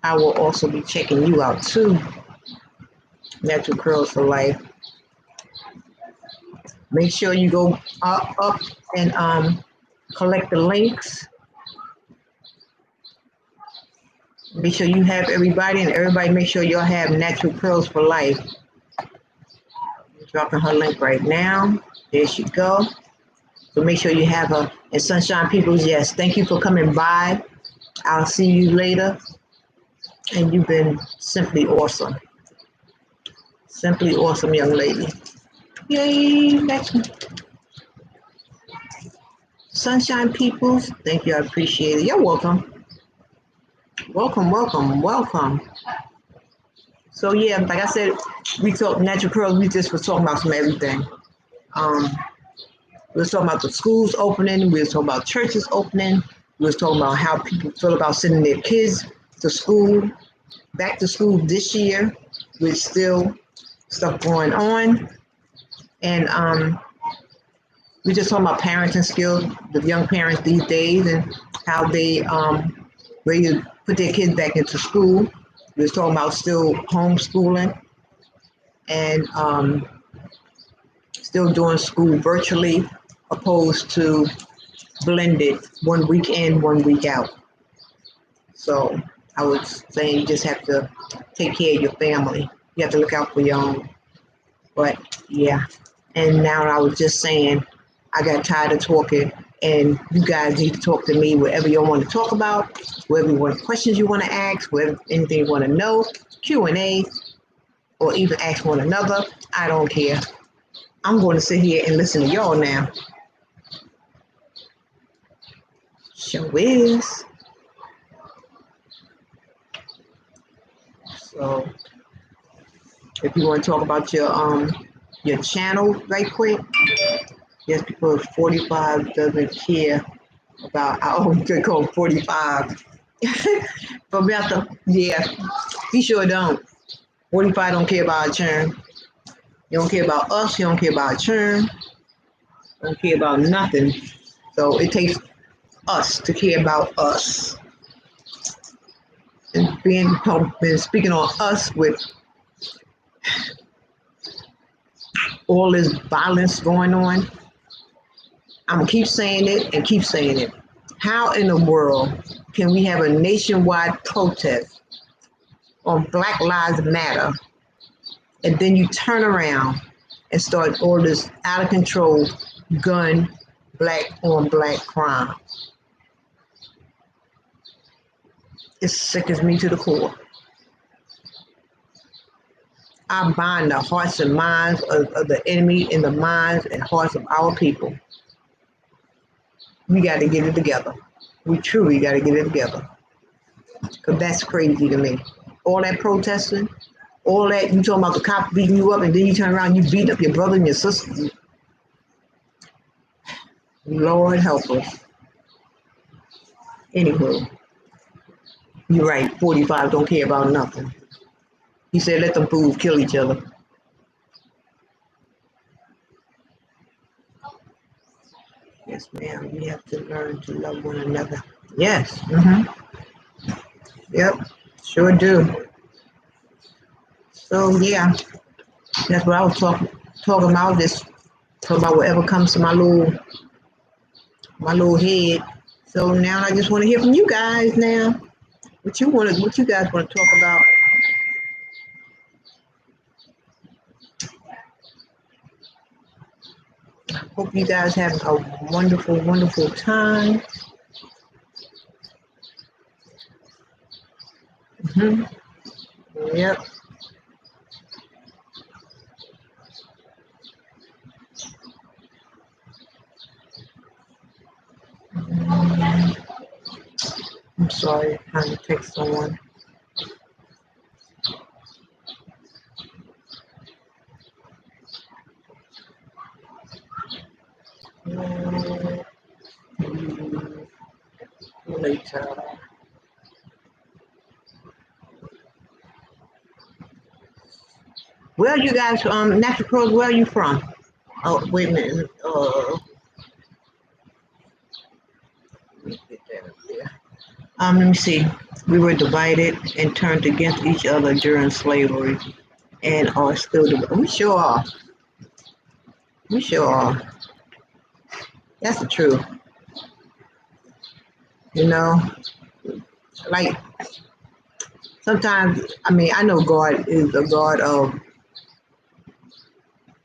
I will also be checking you out too. Natural Curls for Life. Make sure you go up and collect the links. Make sure you have everybody, and everybody make sure y'all have Natural Curls for Life. Dropping her link right now. There she go. So make sure you have her. And Sunshine Peoples, yes, thank you for coming by. I'll see you later. And you've been simply awesome. Simply awesome, young lady. Yay, next one. Sunshine Peoples, thank you, I appreciate it. You're welcome. Welcome, welcome, welcome. So yeah, like I said, we talk Natural Curls, we just was talking about some everything. We was talking about the schools opening, we was talking about churches opening, we was talking about how people feel about sending their kids to school, back to school this year, with still stuff going on. And we just talking about parenting skills, the young parents these days, and how they ready to put their kids back into school. We was talking about still homeschooling and still doing school virtually, opposed to blended, 1 week in, 1 week out. So I was saying you just have to take care of your family. You have to look out for your own. But yeah, and now I was just saying, I got tired of talking. And you guys need to talk to me whatever you want to talk about, whatever you want, questions you want to ask, whatever anything you want to know, Q&A, or even ask one another. I don't care. I'm going to sit here and listen to y'all now. Sure is. So if you want to talk about your channel right quick, just because 45 doesn't care about, I always call 45. But we have to, yeah, he sure don't. 45 don't care about our churn. You don't care about us, you don't care about our churn, don't care about nothing. So it takes us to care about us. And been speaking on us with all this violence going on, I'm gonna keep saying it and keep saying it. How in the world can we have a nationwide protest on Black Lives Matter, and then you turn around and start all this out of control gun black on black crime? It sickens me to the core. I bind the hearts and minds of the enemy in the minds and hearts of our people. We got to get it together. We truly got to get it together. Because that's crazy to me. All that protesting, all that, you talking about the cops beating you up, and then you turn around and you beat up your brother and your sister. Lord help us. Anywho, you're right, 45 don't care about nothing. He said let them fools kill each other. Yes, ma'am, we have to learn to love one another. Yes, yep, sure do. So yeah, that's what I was talking about, just talking about whatever comes to my little head. So now I just want to hear from you guys now. What you guys want to talk about? Hope you guys have a wonderful, wonderful time. Yep. I'm sorry, I'm trying to text someone. Later. Where are you guys from? Natural Pros, where are you from? Oh, wait a minute. Let me see. We were divided and turned against each other during slavery and are still divided. We sure are. We sure are. That's the truth. You know, like sometimes, I mean, I know God is a God of,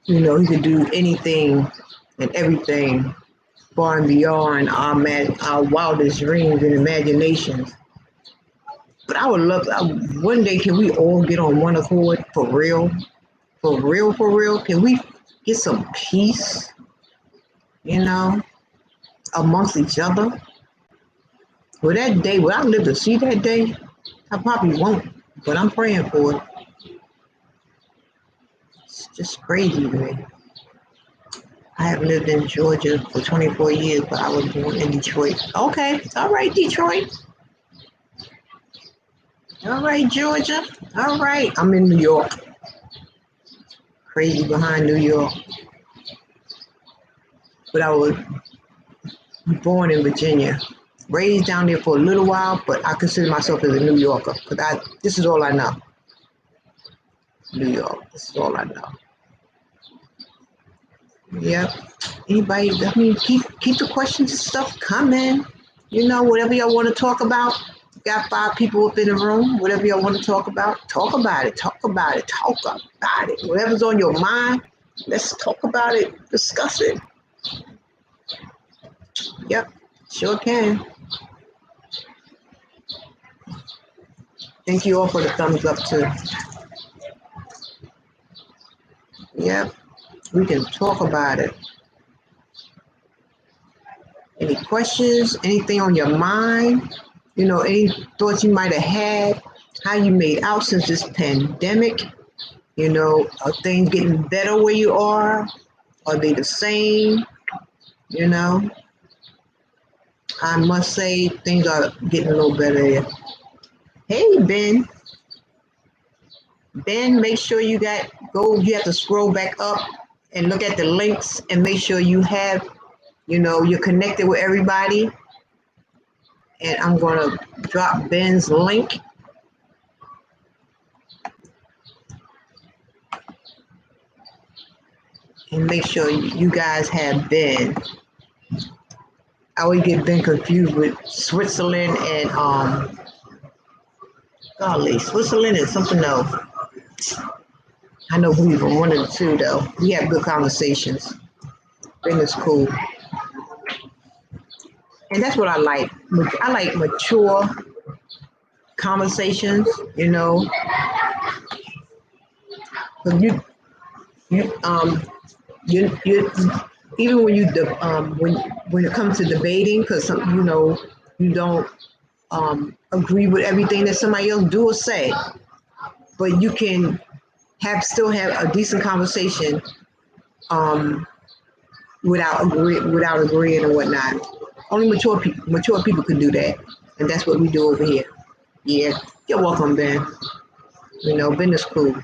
He can do anything and everything far and beyond our wildest dreams and imaginations. But I would love, one day, can we all get on one accord for real? For real, for real? Can we get some peace, amongst each other? Will that day, will I live to see that day? I probably won't, but I'm praying for it. It's just crazy to me. I have lived in Georgia for 24 years, but I was born in Detroit. Okay, all right, Detroit. All right, Georgia. All right, I'm in New York. Crazy behind New York. But I was born in Virginia. Raised down there for a little while, but I consider myself as a New Yorker because this is all I know. New York, this is all I know. Yep. Anybody, keep the questions and stuff coming. Whatever y'all want to talk about. Got 5 people up in the room. Whatever y'all want to talk about, talk about it. Talk about it. Talk about it. Whatever's on your mind, let's talk about it. Discuss it. Yep, sure can. Thank you all for the thumbs up too. Yep, we can talk about it. Any questions? Anything on your mind? Any thoughts you might have had? How you made out since this pandemic? Are things getting better where you are? Are they the same? You know, I must say things are getting a little better here. Hey, Ben. Ben, make sure you you have to scroll back up and look at the links and make sure you're connected with everybody. And I'm going to drop Ben's link. And make sure you guys have Ben. I always get Ben confused with Switzerland and golly, Switzerland and something else. I know we from one of the two though. We have good conversations. Ben is cool. And that's what I like. I like mature conversations, But you even when it comes to debating, because you don't agree with everything that somebody else do or say, but you can still have a decent conversation without agreeing and whatnot. Only mature people can do that, and that's what we do over here. Yeah, you're welcome, Ben. Ben is cool.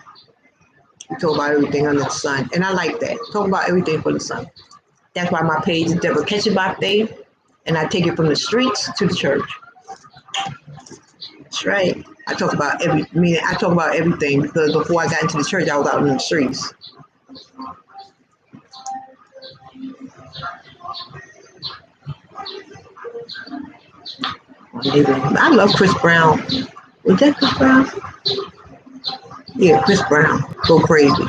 We talk about everything under the sun, and I like that. Talk about everything for the sun. That's why my page is Deborah Catch It by Faith, and I take it from the streets to the church. That's right. I talk about everything because before I got into the church, I was out in the streets. I love Chris Brown. Was that Chris Brown? Yeah, Chris Brown. Go crazy.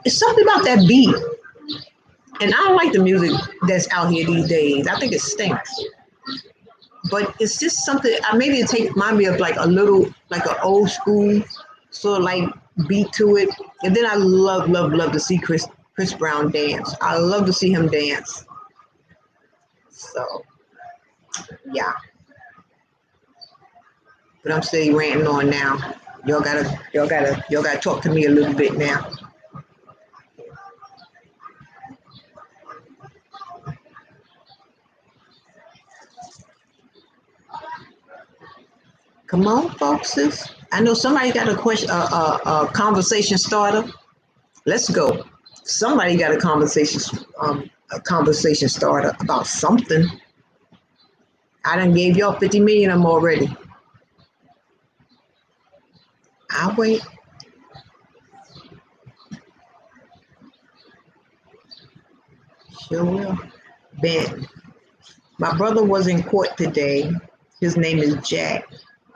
It's something about that beat. And I don't like the music that's out here these days. I think it stinks. But it's just something, maybe it remind me of like an old school sort of like beat to it. And then I love to see Chris Brown dance. I love to see him dance. So, yeah. But I'm still ranting on now. Y'all gotta talk to me a little bit now. Come on, folks. I know somebody got a question, a conversation starter. Let's go. Somebody got a conversation starter about something. I done gave y'all 50 million of them already. I'll wait. Sure will. Ben. My brother was in court today. His name is Jack.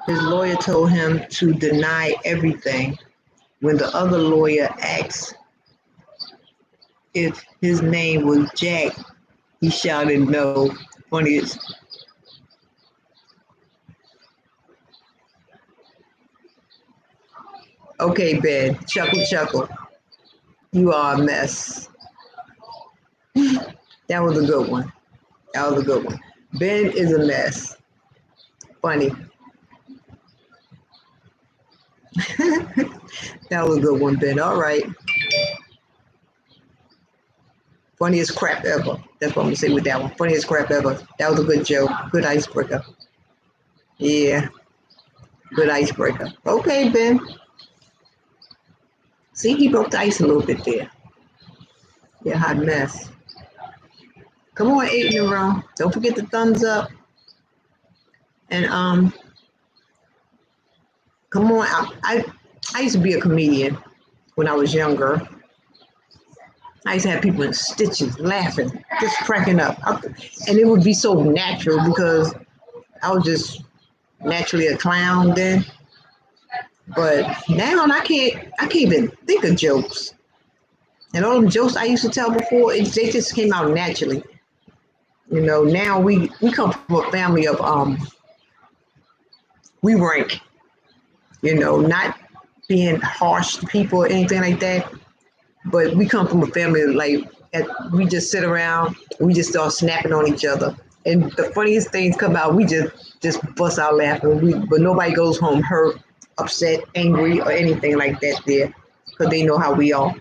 His lawyer told him to deny everything. When the other lawyer asked if his name was Jack, he shouted no. Funniest. Okay, Ben. Chuckle. You are a mess. That was a good one. Ben is a mess. Funny. That was a good one, Ben. All right. Funniest crap ever. That's what I'm gonna say with that one. Funniest crap ever. That was a good joke. Good icebreaker. Yeah. Good icebreaker. Okay, Ben. See, he broke the ice a little bit there. Yeah, hot mess. Come on, 8 in a row. Don't forget the thumbs up. And come on out. I used to be a comedian when I was younger. I used to have people in stitches laughing, just cracking up. And it would be so natural because I was just naturally a clown then. But now I can't even think of jokes. And all the jokes I used to tell before, they just came out naturally. You know, now we come from a family of we rank. You know, not being harsh to people or anything like that, but we come from a family like we just sit around, we just start snapping on each other, and the funniest things come out. We just bust out laughing. But nobody goes home hurt, upset, angry, or anything like that there, because they know how we are.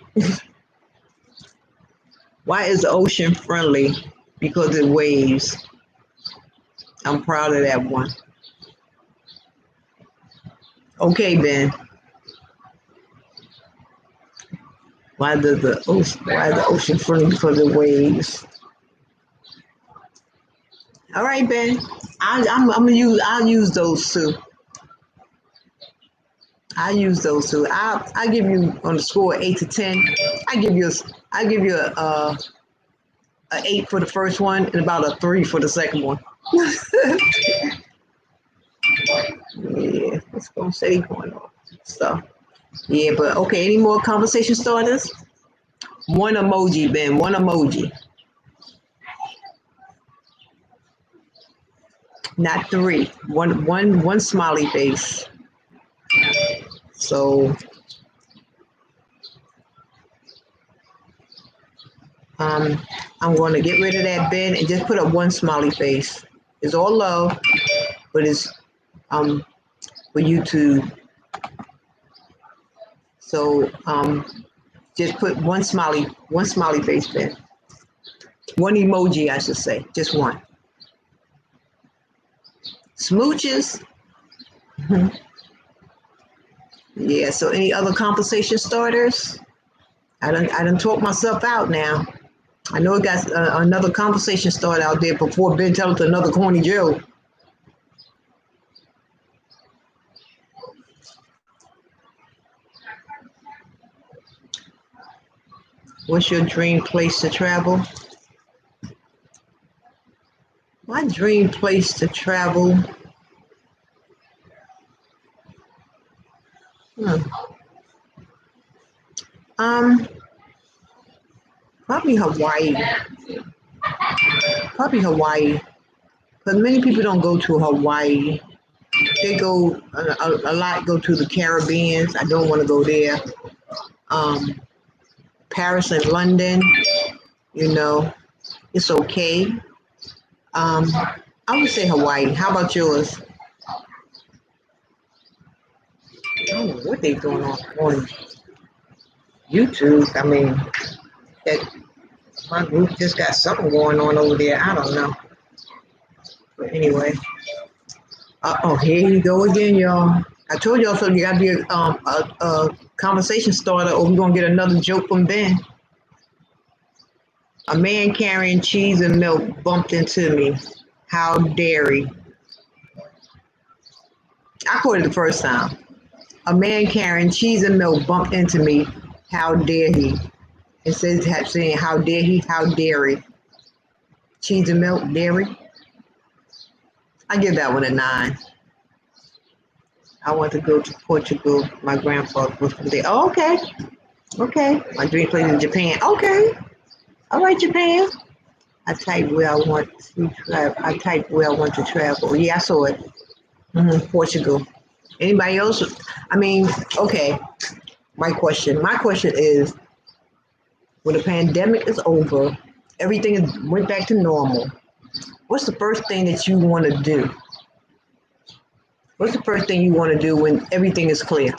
Why is the ocean friendly? Because it waves. I'm proud of that one. Okay, Ben. Why is the ocean friendly? Because it waves. All right, Ben. I'll use those two. I use those two. I give you on the score 8 to 10. I give you a, I give you a 8 for the first one and about a 3 for the second one. Yeah, it's gonna say going on. So yeah, but okay. Any more conversation starters? One emoji, Ben. One emoji, not three. One smiley face. So um, I'm going to get rid of that Ben and just put up one smiley face. It's all love, but it's um for YouTube. So just put one smiley face Ben. One emoji, I should say, just one. Smooches. Yeah. So any other conversation starters? I done talk myself out now. I know it got another conversation started out there before Ben tells another corny joke. What's your dream place to travel? My dream place to travel. Hmm. Um, Probably Hawaii. Probably Hawaii. Because many people don't go to Hawaii. They go a lot. Go to the Caribbean. I don't want to go there. Um, Paris and London. You know, it's okay. Um, I would say Hawaii. How about yours? I don't know what they doing on YouTube. I mean, that my group just got something going on over there. I don't know. But anyway, oh, here you go again, y'all. I told y'all so. You gotta be a conversation starter, or we're gonna get another joke from Ben. A man carrying cheese and milk bumped into me. How dare he? I caught it the first time. A man carrying cheese and milk bumped into me. How dare he? Instead of saying how dare he, how dare he? Cheese and milk, dairy. I give that one a 9. I want to go to Portugal. My grandfather was from there. Oh, okay. Okay. My dream place in Japan. Okay. All right, Japan. I type where I want to travel. I type where I want to travel. Yeah, I saw it. Portugal. Anybody else? I mean, okay. My question is, when the pandemic is over, went back to normal. What's the first thing that you want to do? What's the first thing you want to do when everything is clear?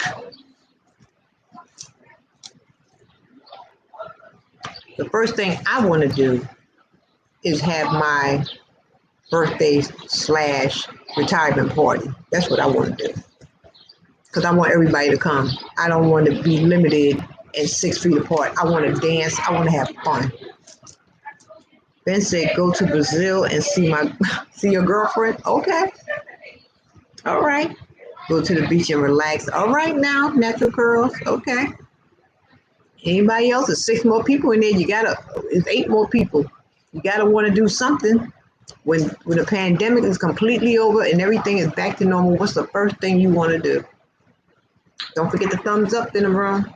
The first thing I want to do is have my birthday slash retirement party. That's what I want to do. Because I want everybody to come. I don't want to be limited and 6 feet apart. I want to dance. I want to have fun. Ben said, go to Brazil and see your girlfriend. Okay. All right. Go to the beach and relax. All right now, natural girls. Okay. Anybody else? There's 6 more people in there. It's 8 more people. You gotta want to do something. When the pandemic is completely over and everything is back to normal, what's the first thing you want to do? Don't forget the thumbs up in the room.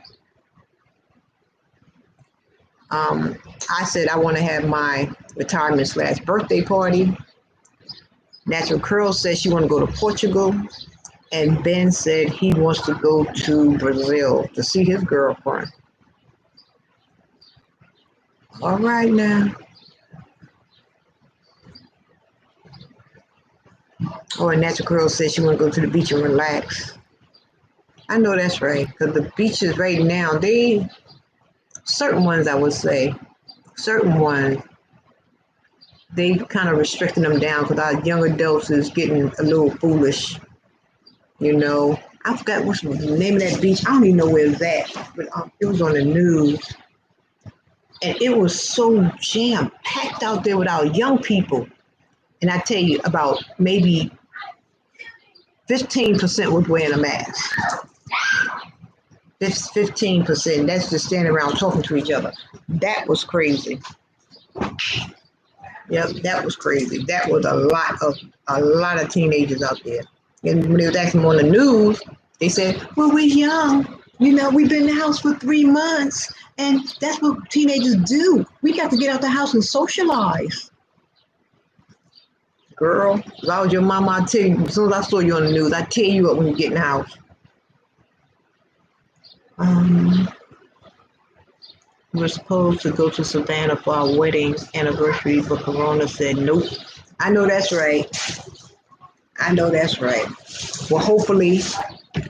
I said I want to have my retirement/birthday party. Natural Curl says she want to go to Portugal. And Ben said he wants to go to Brazil to see his girlfriend. All right now. Oh, and Natural Curl says she want to go to the beach and relax. I know that's right, because the beaches right now, certain ones I would say, certain ones, they kind of restricting them down because our young adults is getting a little foolish, you know. I forgot what's the name of that beach. I don't even know where it's at, but it was on the news. And it was so jam packed out there with our young people. And I tell you, about maybe 15% was wearing a mask. This 15%, that's just standing around talking to each other. That was crazy. Yep, that was crazy. That was a lot of teenagers out there. And when they was asking them on the news, they said, well, we're young. You know, we've been in the house for 3 months. And that's what teenagers do. We got to get out the house and socialize. Girl, if I was your mama, I'd tell you, as soon as I saw you on the news, I'd tear you up when you get in the house. We were supposed to go to Savannah for our wedding anniversary, but Corona said nope. I know that's right. I know that's right. Well, hopefully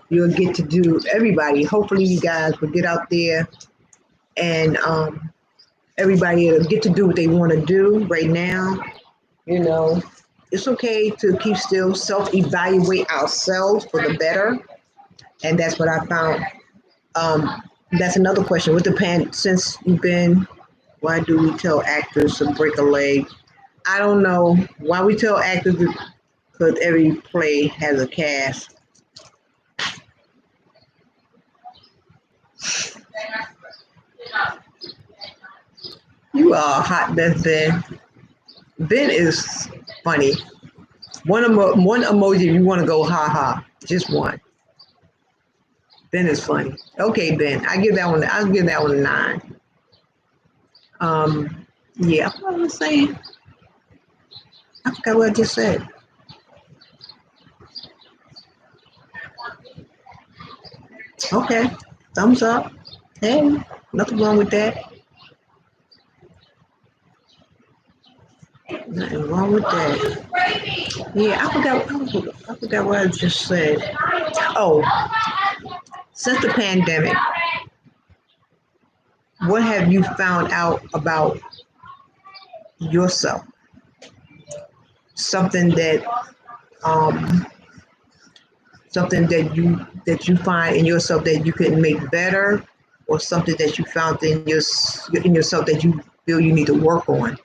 you'll get to do, everybody, hopefully you guys will get out there and everybody will get to do what they want to do right now. You know, it's okay to keep still, self-evaluate ourselves for the better. And that's what I found. That's another question. With the since you've been, why do we tell actors to break a leg? I don't know why we tell actors, because every play has a cast. You are a hot mess, Ben. Ben is funny. One emoji if you want to go ha ha. Just one. Ben is funny. Okay, Ben. I'll give that one a 9. Yeah, what was I saying? I forgot what I just said. Okay. Thumbs up. Hey, nothing wrong with that. Nothing wrong with that. Yeah, I forgot what I just said. Oh, since the pandemic, what have you found out about yourself? Something that um, something that you find in yourself that you can make better, or something that you found in yourself that you feel you need to work on.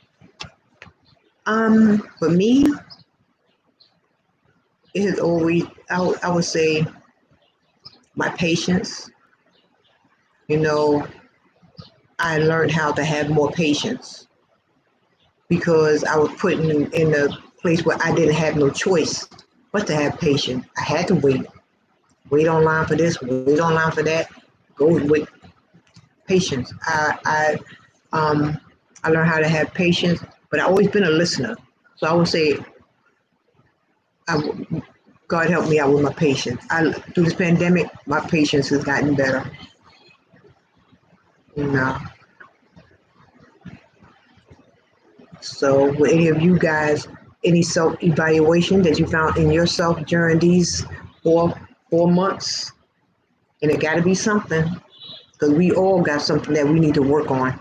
For me, it has always I would say my patience. You know, I learned how to have more patience because I was put in a place where I didn't have no choice but to have patience. I had to wait online for this, wait online for that, go with patience. I learned how to have patience, but I've always been a listener. So I would say, I, God help me out with my patience. Through this pandemic, my patience has gotten better. You know. So, with any of you guys, any self-evaluation that you found in yourself during these 4 months, and it got to be something, because we all got something that we need to work on.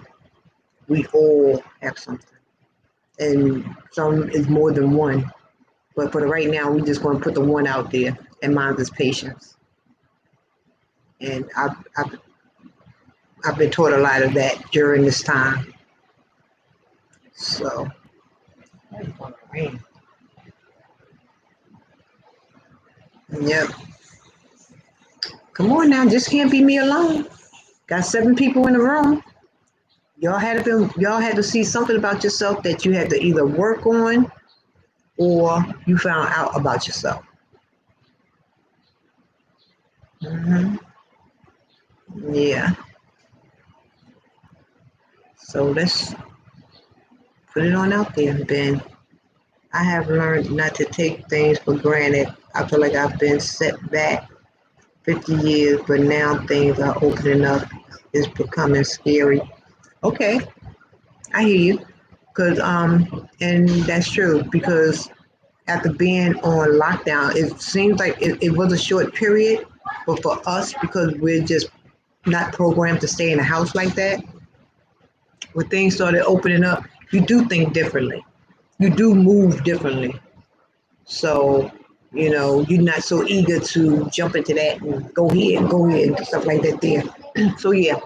We all have something, and some is more than one. But for the right now, we're just going to put the one out there, and mine is patience. And I've been taught a lot of that during this time. So, it's gonna rain. Yep. Come on now, just can't be me alone. Got 7 people in the room. Y'all had to see something about yourself that you had to either work on or you found out about yourself. hmm Yeah. So Put it on out there, Ben. I have learned not to take things for granted. I feel like I've been set back 50 years, but now things are opening up. It's becoming scary. Okay, I hear you. And that's true because after being on lockdown, it seems like it was a short period, but for us, because we're just not programmed to stay in the house like that, when things started opening up, you do think differently. You do move differently. So, you're not so eager to jump into that and go here and stuff like that there. So yeah,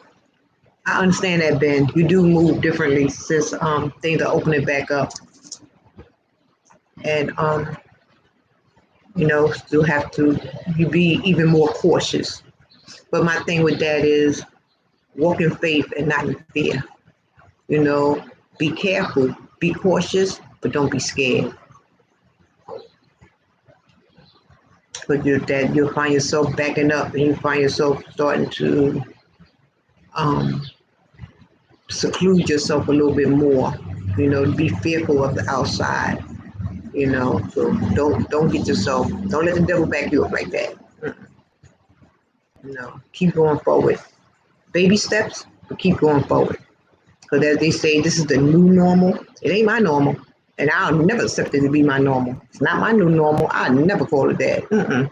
I understand that, Ben. You do move differently since things are opening back up. And still have to you be even more cautious. But my thing with that is walk in faith and not in fear. You know, be careful, be cautious, but don't be scared. But you'll find yourself backing up and you find yourself starting to um, seclude yourself a little bit more. Be fearful of the outside. So don't get yourself, don't let the devil back you up like that. Keep going forward. Baby steps, but keep going forward. Because as they say, this is the new normal. It ain't my normal. And I'll never accept it to be my normal. It's not my new normal. I'll never call it that.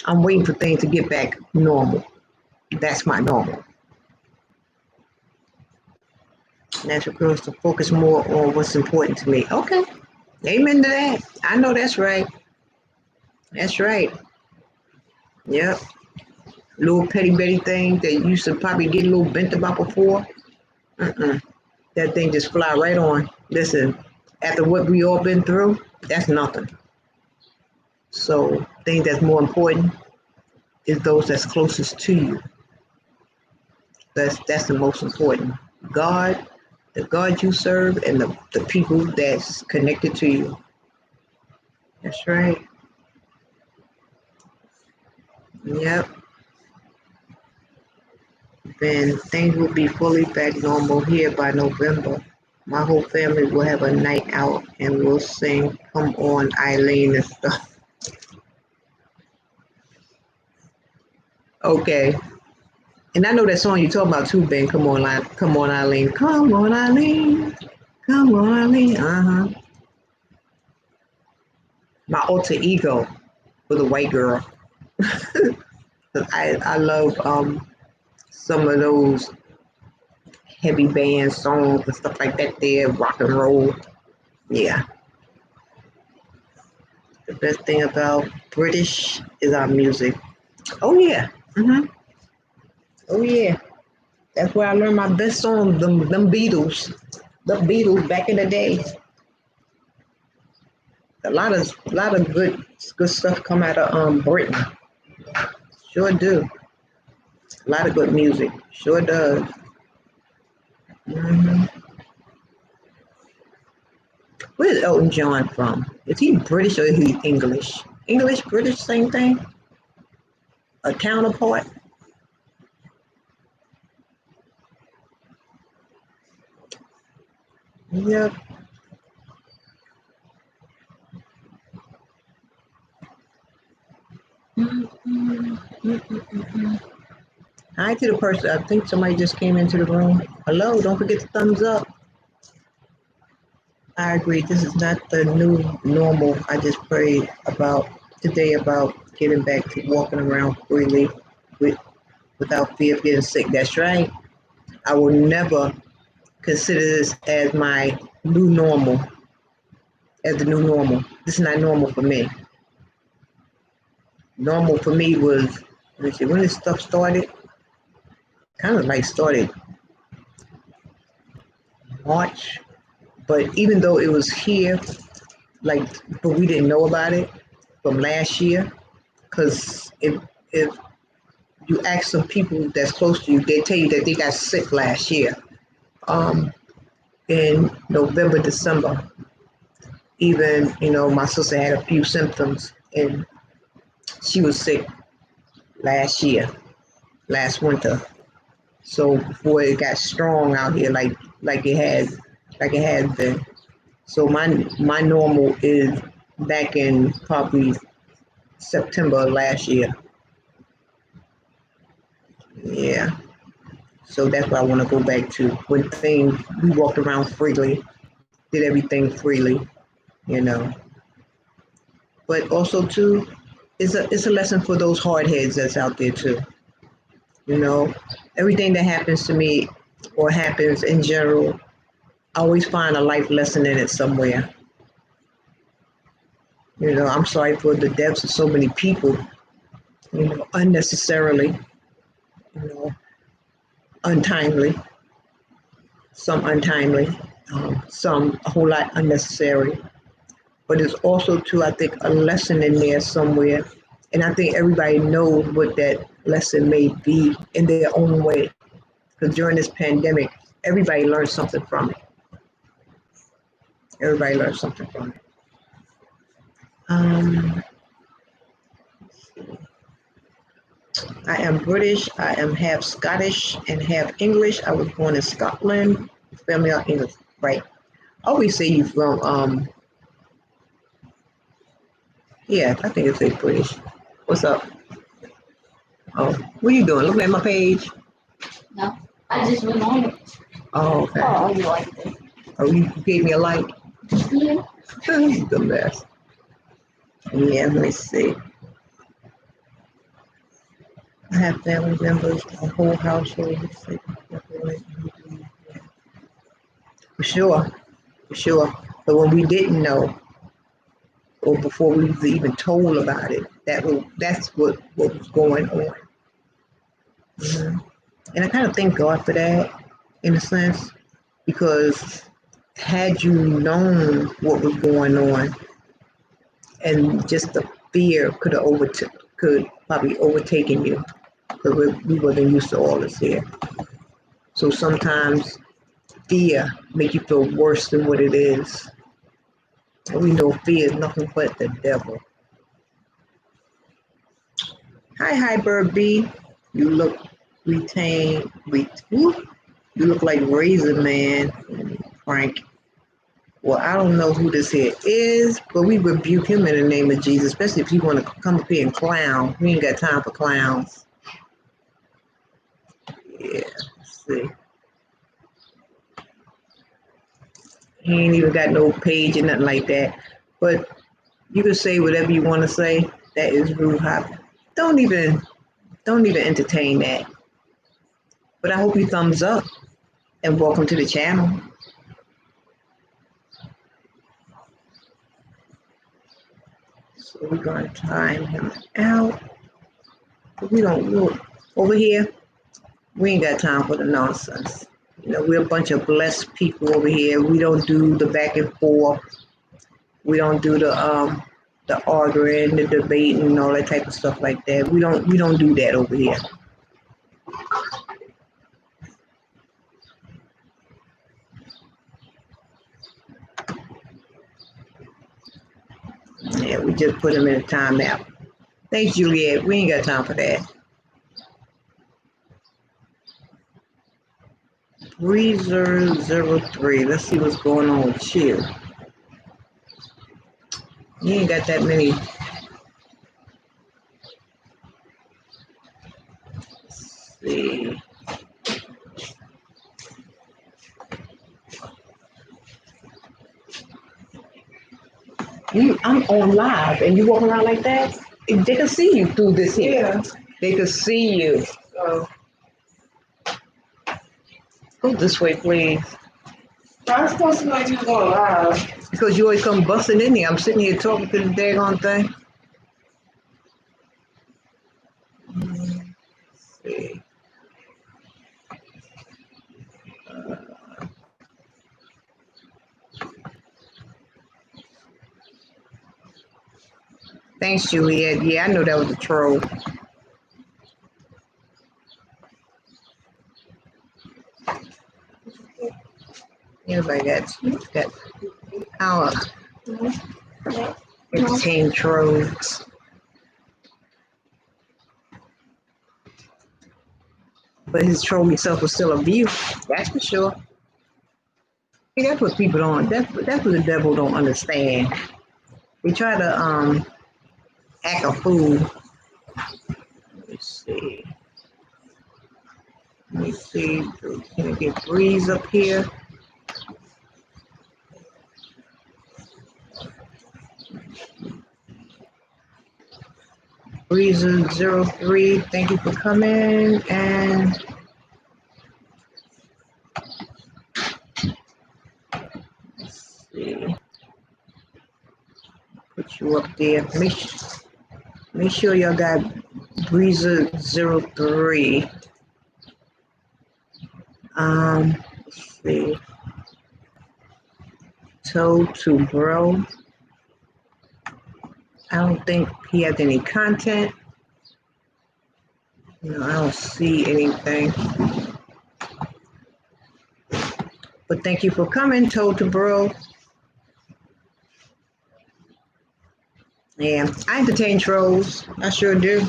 I'm waiting for things to get back normal. That's my normal. Natural girls to focus more on what's important to me. Okay. Amen to that. I know that's right. That's right. Yep. Little petty betty thing that you used to probably get a little bent about before. That thing just fly right on. Listen, after what we all been through, that's nothing. So thing that's more important is those that's closest to you. That's the most important. God, the God you serve, and the people that's connected to you. That's right. Yep. Then things will be fully back normal here by November. My whole family will have a night out and we'll sing Come On Eileen and stuff. Okay. And I know that song you're talking about too, Ben. Come on, come on, Eileen. Come on, Eileen. Come on, Eileen. My alter ego was a white girl. I love some of those heavy band songs and stuff like that there, rock and roll. Yeah. The best thing about British is our music. Oh yeah. Oh yeah. That's where I learned my best songs, them Beatles. The Beatles back in the day. A lot of good stuff come out of Britain. Sure do. A lot of good music. Sure does. hmm Where's Elton John from? Is he British or is he English? English, British, same thing? A counterpart? Yep. Hi to the person. I think somebody just came into the room. Hello, don't forget the thumbs up. I agree. This is not the new normal. I just prayed about today about getting back to walking around freely with, without fear of getting sick. That's right. I will never consider this as my new normal, as the new normal. This is not normal for me. Normal for me was, let me see, when this stuff started, kind of like started March, but even though it was here, like, but we didn't know about it from last year, because if you ask some people that's close to you, they tell you that they got sick last year, um, in November, December. Even my sister had a few symptoms, and she was sick last year, last winter. So before it got strong out here, like it had like it has been. So my normal is back in probably September of last year. Yeah. So that's what I want to go back to. When things we walked around freely, did everything freely, you know. But also too, it's a lesson for those hard heads that's out there too. You know, everything that happens to me or happens in general, I always find a life lesson in it somewhere. You know, I'm sorry for the deaths of so many people, you know, unnecessarily, you know, untimely, some untimely, some a whole lot unnecessary. But it's also too, I think, a lesson in there somewhere. And I think everybody knows what that lesson may be in their own way. Because during this pandemic, everybody learned something from it. Everybody learned something from it. Um, I am British. I am half Scottish and half English. I was born in Scotland. Family are English, right? I always say you from yeah, I think it's say British. What's up? Oh, what are you doing? Looking at my page? No, I just went on it. Oh, okay. Oh, you liked it. Oh, you gave me a like. Yeah. The best. Yeah, let me see. I have family members, a whole household. For sure, for sure. But when we didn't know, or before we was even told about it, that's what was going on. Mhm. And I kind of thank God for that, in a sense, because had you known what was going on, and just the fear could probably overtaken you, because we wasn't used to all this here. So sometimes fear make you feel worse than what it is. And we know fear is nothing but the devil. Hi, Bird B. You look you look like Raisin Man, Frank. Well, I don't know who this here is, but we rebuke him in the name of Jesus, especially if you want to come up here and clown. We ain't got time for clowns. Yeah, let's see. He ain't even got no page or nothing like that. But you can say whatever you want to say. That is rude hop. Don't even don't even entertain that. But I hope you thumbs up and welcome to the channel. So we're gonna time him out. We don't look over here. We ain't got time for the nonsense. You know, we're a bunch of blessed people over here. We don't do the back and forth. We don't do the arguing, the debating, and all that type of stuff like that. We don't do that over here. Yeah, we just put him in a timeout. Thanks, Juliet. We ain't got time for that. Breezer03. Let's see what's going on with you. You ain't got that many. Let's see. I'm on live and you walking around like that? They can see you through this here. Yeah. They can see you. Go this way, please. I'm supposed to know you going live. Because you always come busting in here. I'm sitting here talking to the daggone thing. Let's see. Thanks, Juliet. Yeah, I know that was a troll. Anybody got our entertain trolls. But his trolling self was still a view, that's for sure. See, that's what people don't. That's what the devil don't understand. We try to act a fool. Let me see. Let me see. Can I get Breeze up here? Breezer03, thank you for coming. And let's see. Put you up there. Make sure y'all got Breezer03. Let's see. Told to Bro. I don't think he has any content. No, I don't see anything. But thank you for coming, Told to Bro. Yeah, I entertain trolls. I sure do.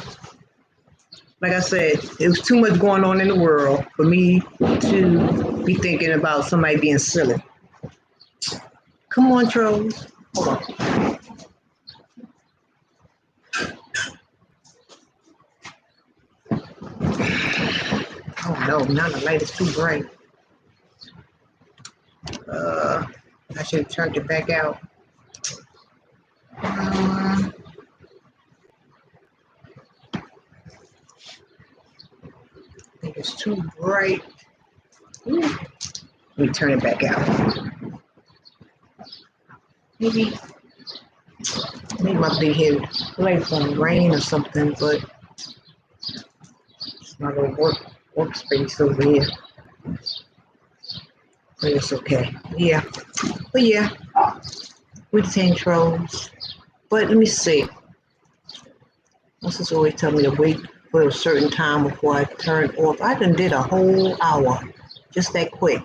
Like I said, it was too much going on in the world for me to be thinking about somebody being silly. Come on, trolls. Hold on. Oh no, now the light is too bright. I should have turned it back out. I think it's too bright. Ooh. Let me turn it back out. Maybe my big head like from rain or something, but it's my little workspace over here. But it's okay. Yeah. But yeah, we entertain trolls. But let me see. My sister always tell me to wait for a certain time before I turn off. I done did a whole hour, just that quick.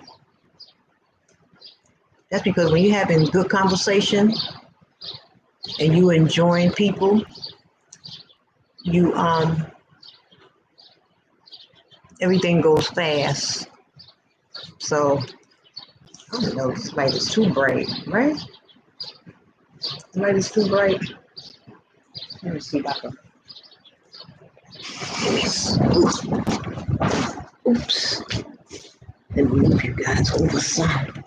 That's because when you're having good conversation and you enjoying people, you everything goes fast. So I don't know, this light is too bright, right? The light is too bright. Let me see if I can. Oops. Let me move you guys over some.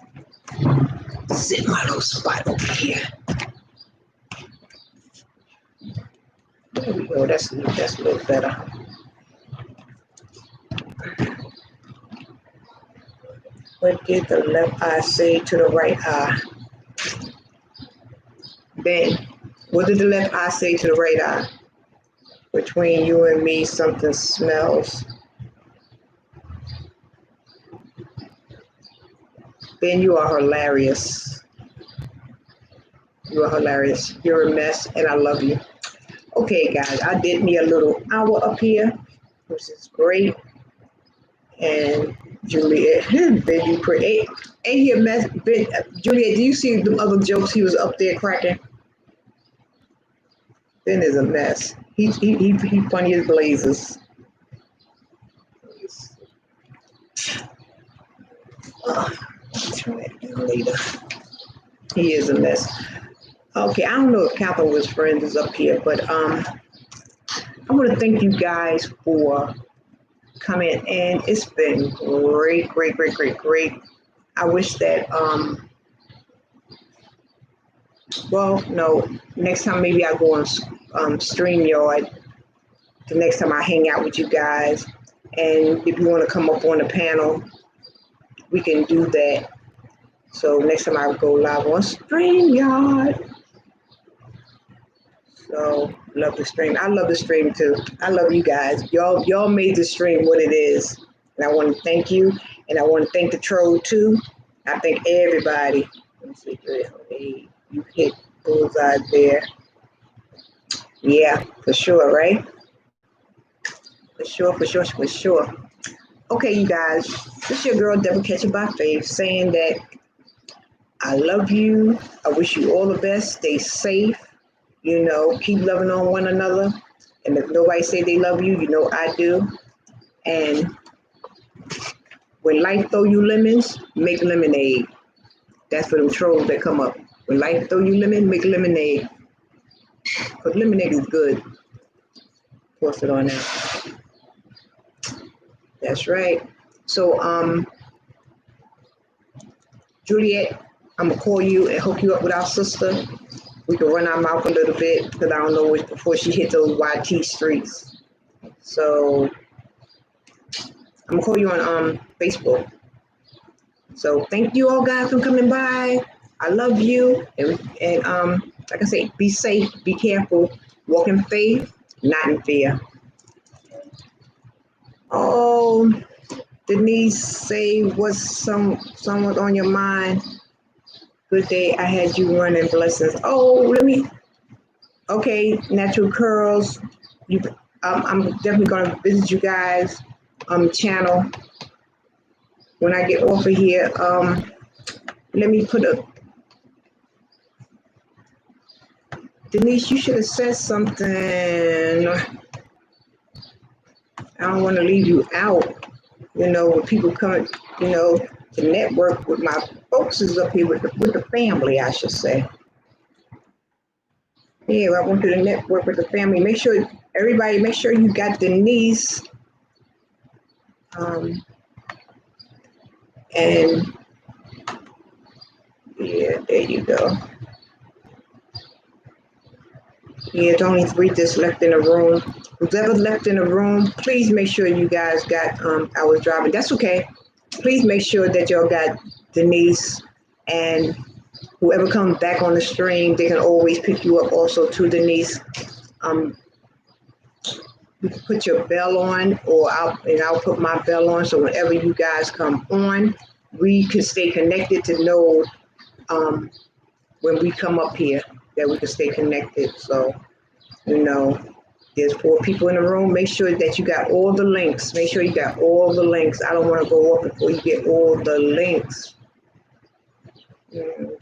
Sit in my little spot over here. There we go. That's a little better. What did the left eye say to the right eye? Ben, what did the left eye say to the right eye? Between you and me, something smells. Ben, you are hilarious. You are hilarious. You're a mess, and I love you. Okay, guys, I did me a little hour up here, which is great. And Juliet, Ben, you pretty. Ain't he a mess? Ben, Juliet, do you see the other jokes he was up there cracking? Ben is a mess. He funny as blazes. Turn that down later. He is a mess. Okay, I don't know if Catherine was friends is up here, but I want to thank you guys for coming in. It's been great. I wish that well, no, next time maybe I'll go on StreamYard. The next time I hang out with you guys, and if you want to come up on the panel, we can do that. So next time I go live on StreamYard. So love the stream. I love the stream too. I love you guys. Y'all made the stream what it is. And I want to thank you. And I want to thank the troll too. I thank everybody. Let me see. Hey, you hit bullseye there. Yeah, for sure, right? For sure. Okay, you guys. This is your girl, Devil Catcher by Faith, saying that I love you. I wish you all the best. Stay safe. You know, keep loving on one another. And if nobody say they love you, you know I do. And when life throw you lemons, make lemonade. That's for them trolls that come up. When life throw you lemon, make lemonade. Because lemonade is good. Force it on now. That's right. So, Juliet, I'm gonna call you and hook you up with our sister. We can run our mouth a little bit because I don't know which before she hit those YT streets. So I'm gonna call you on Facebook. So thank you all guys for coming by. I love you, and like I say, be safe, be careful, walk in faith, not in fear. Oh, Denise, say what's someone on your mind. Good day, I had you running blessings. Oh, let me. Okay, natural curls. You, I'm definitely gonna visit you guys channel when I get off of here. Let me put a. Denise, you should have said something. I don't want to leave you out. You know, when people come, you know, to network with my folks is up here with the family, I should say. Yeah, I want you to network with the family. Make sure everybody, make sure you got Denise. And yeah, there you go. Yeah, it's only three just left in the room. Whoever left in the room, please make sure you guys got, I was driving, that's okay. Please make sure that y'all got Denise, and whoever comes back on the stream, they can always pick you up also to Denise. You can put your bell on, or I'll put my bell on, so whenever you guys come on, we can stay connected to know when we come up here, that we can stay connected. So, you know, there's 4 people in the room. Make sure that you got all the links. Make sure you got all the links. I don't want to go up before you get all the links.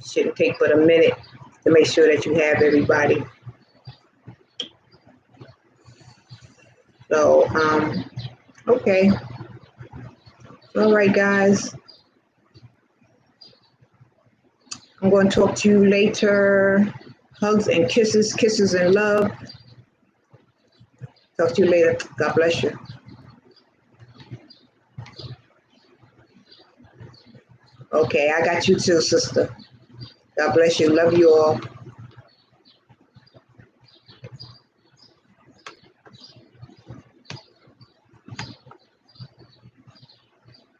Shouldn't take but a minute to make sure that you have everybody. So, okay. All right, guys. I'm going to talk to you later. Hugs and kisses, kisses and love. Talk to you later. God bless you. Okay, I got you too, sister. God bless you. Love you all.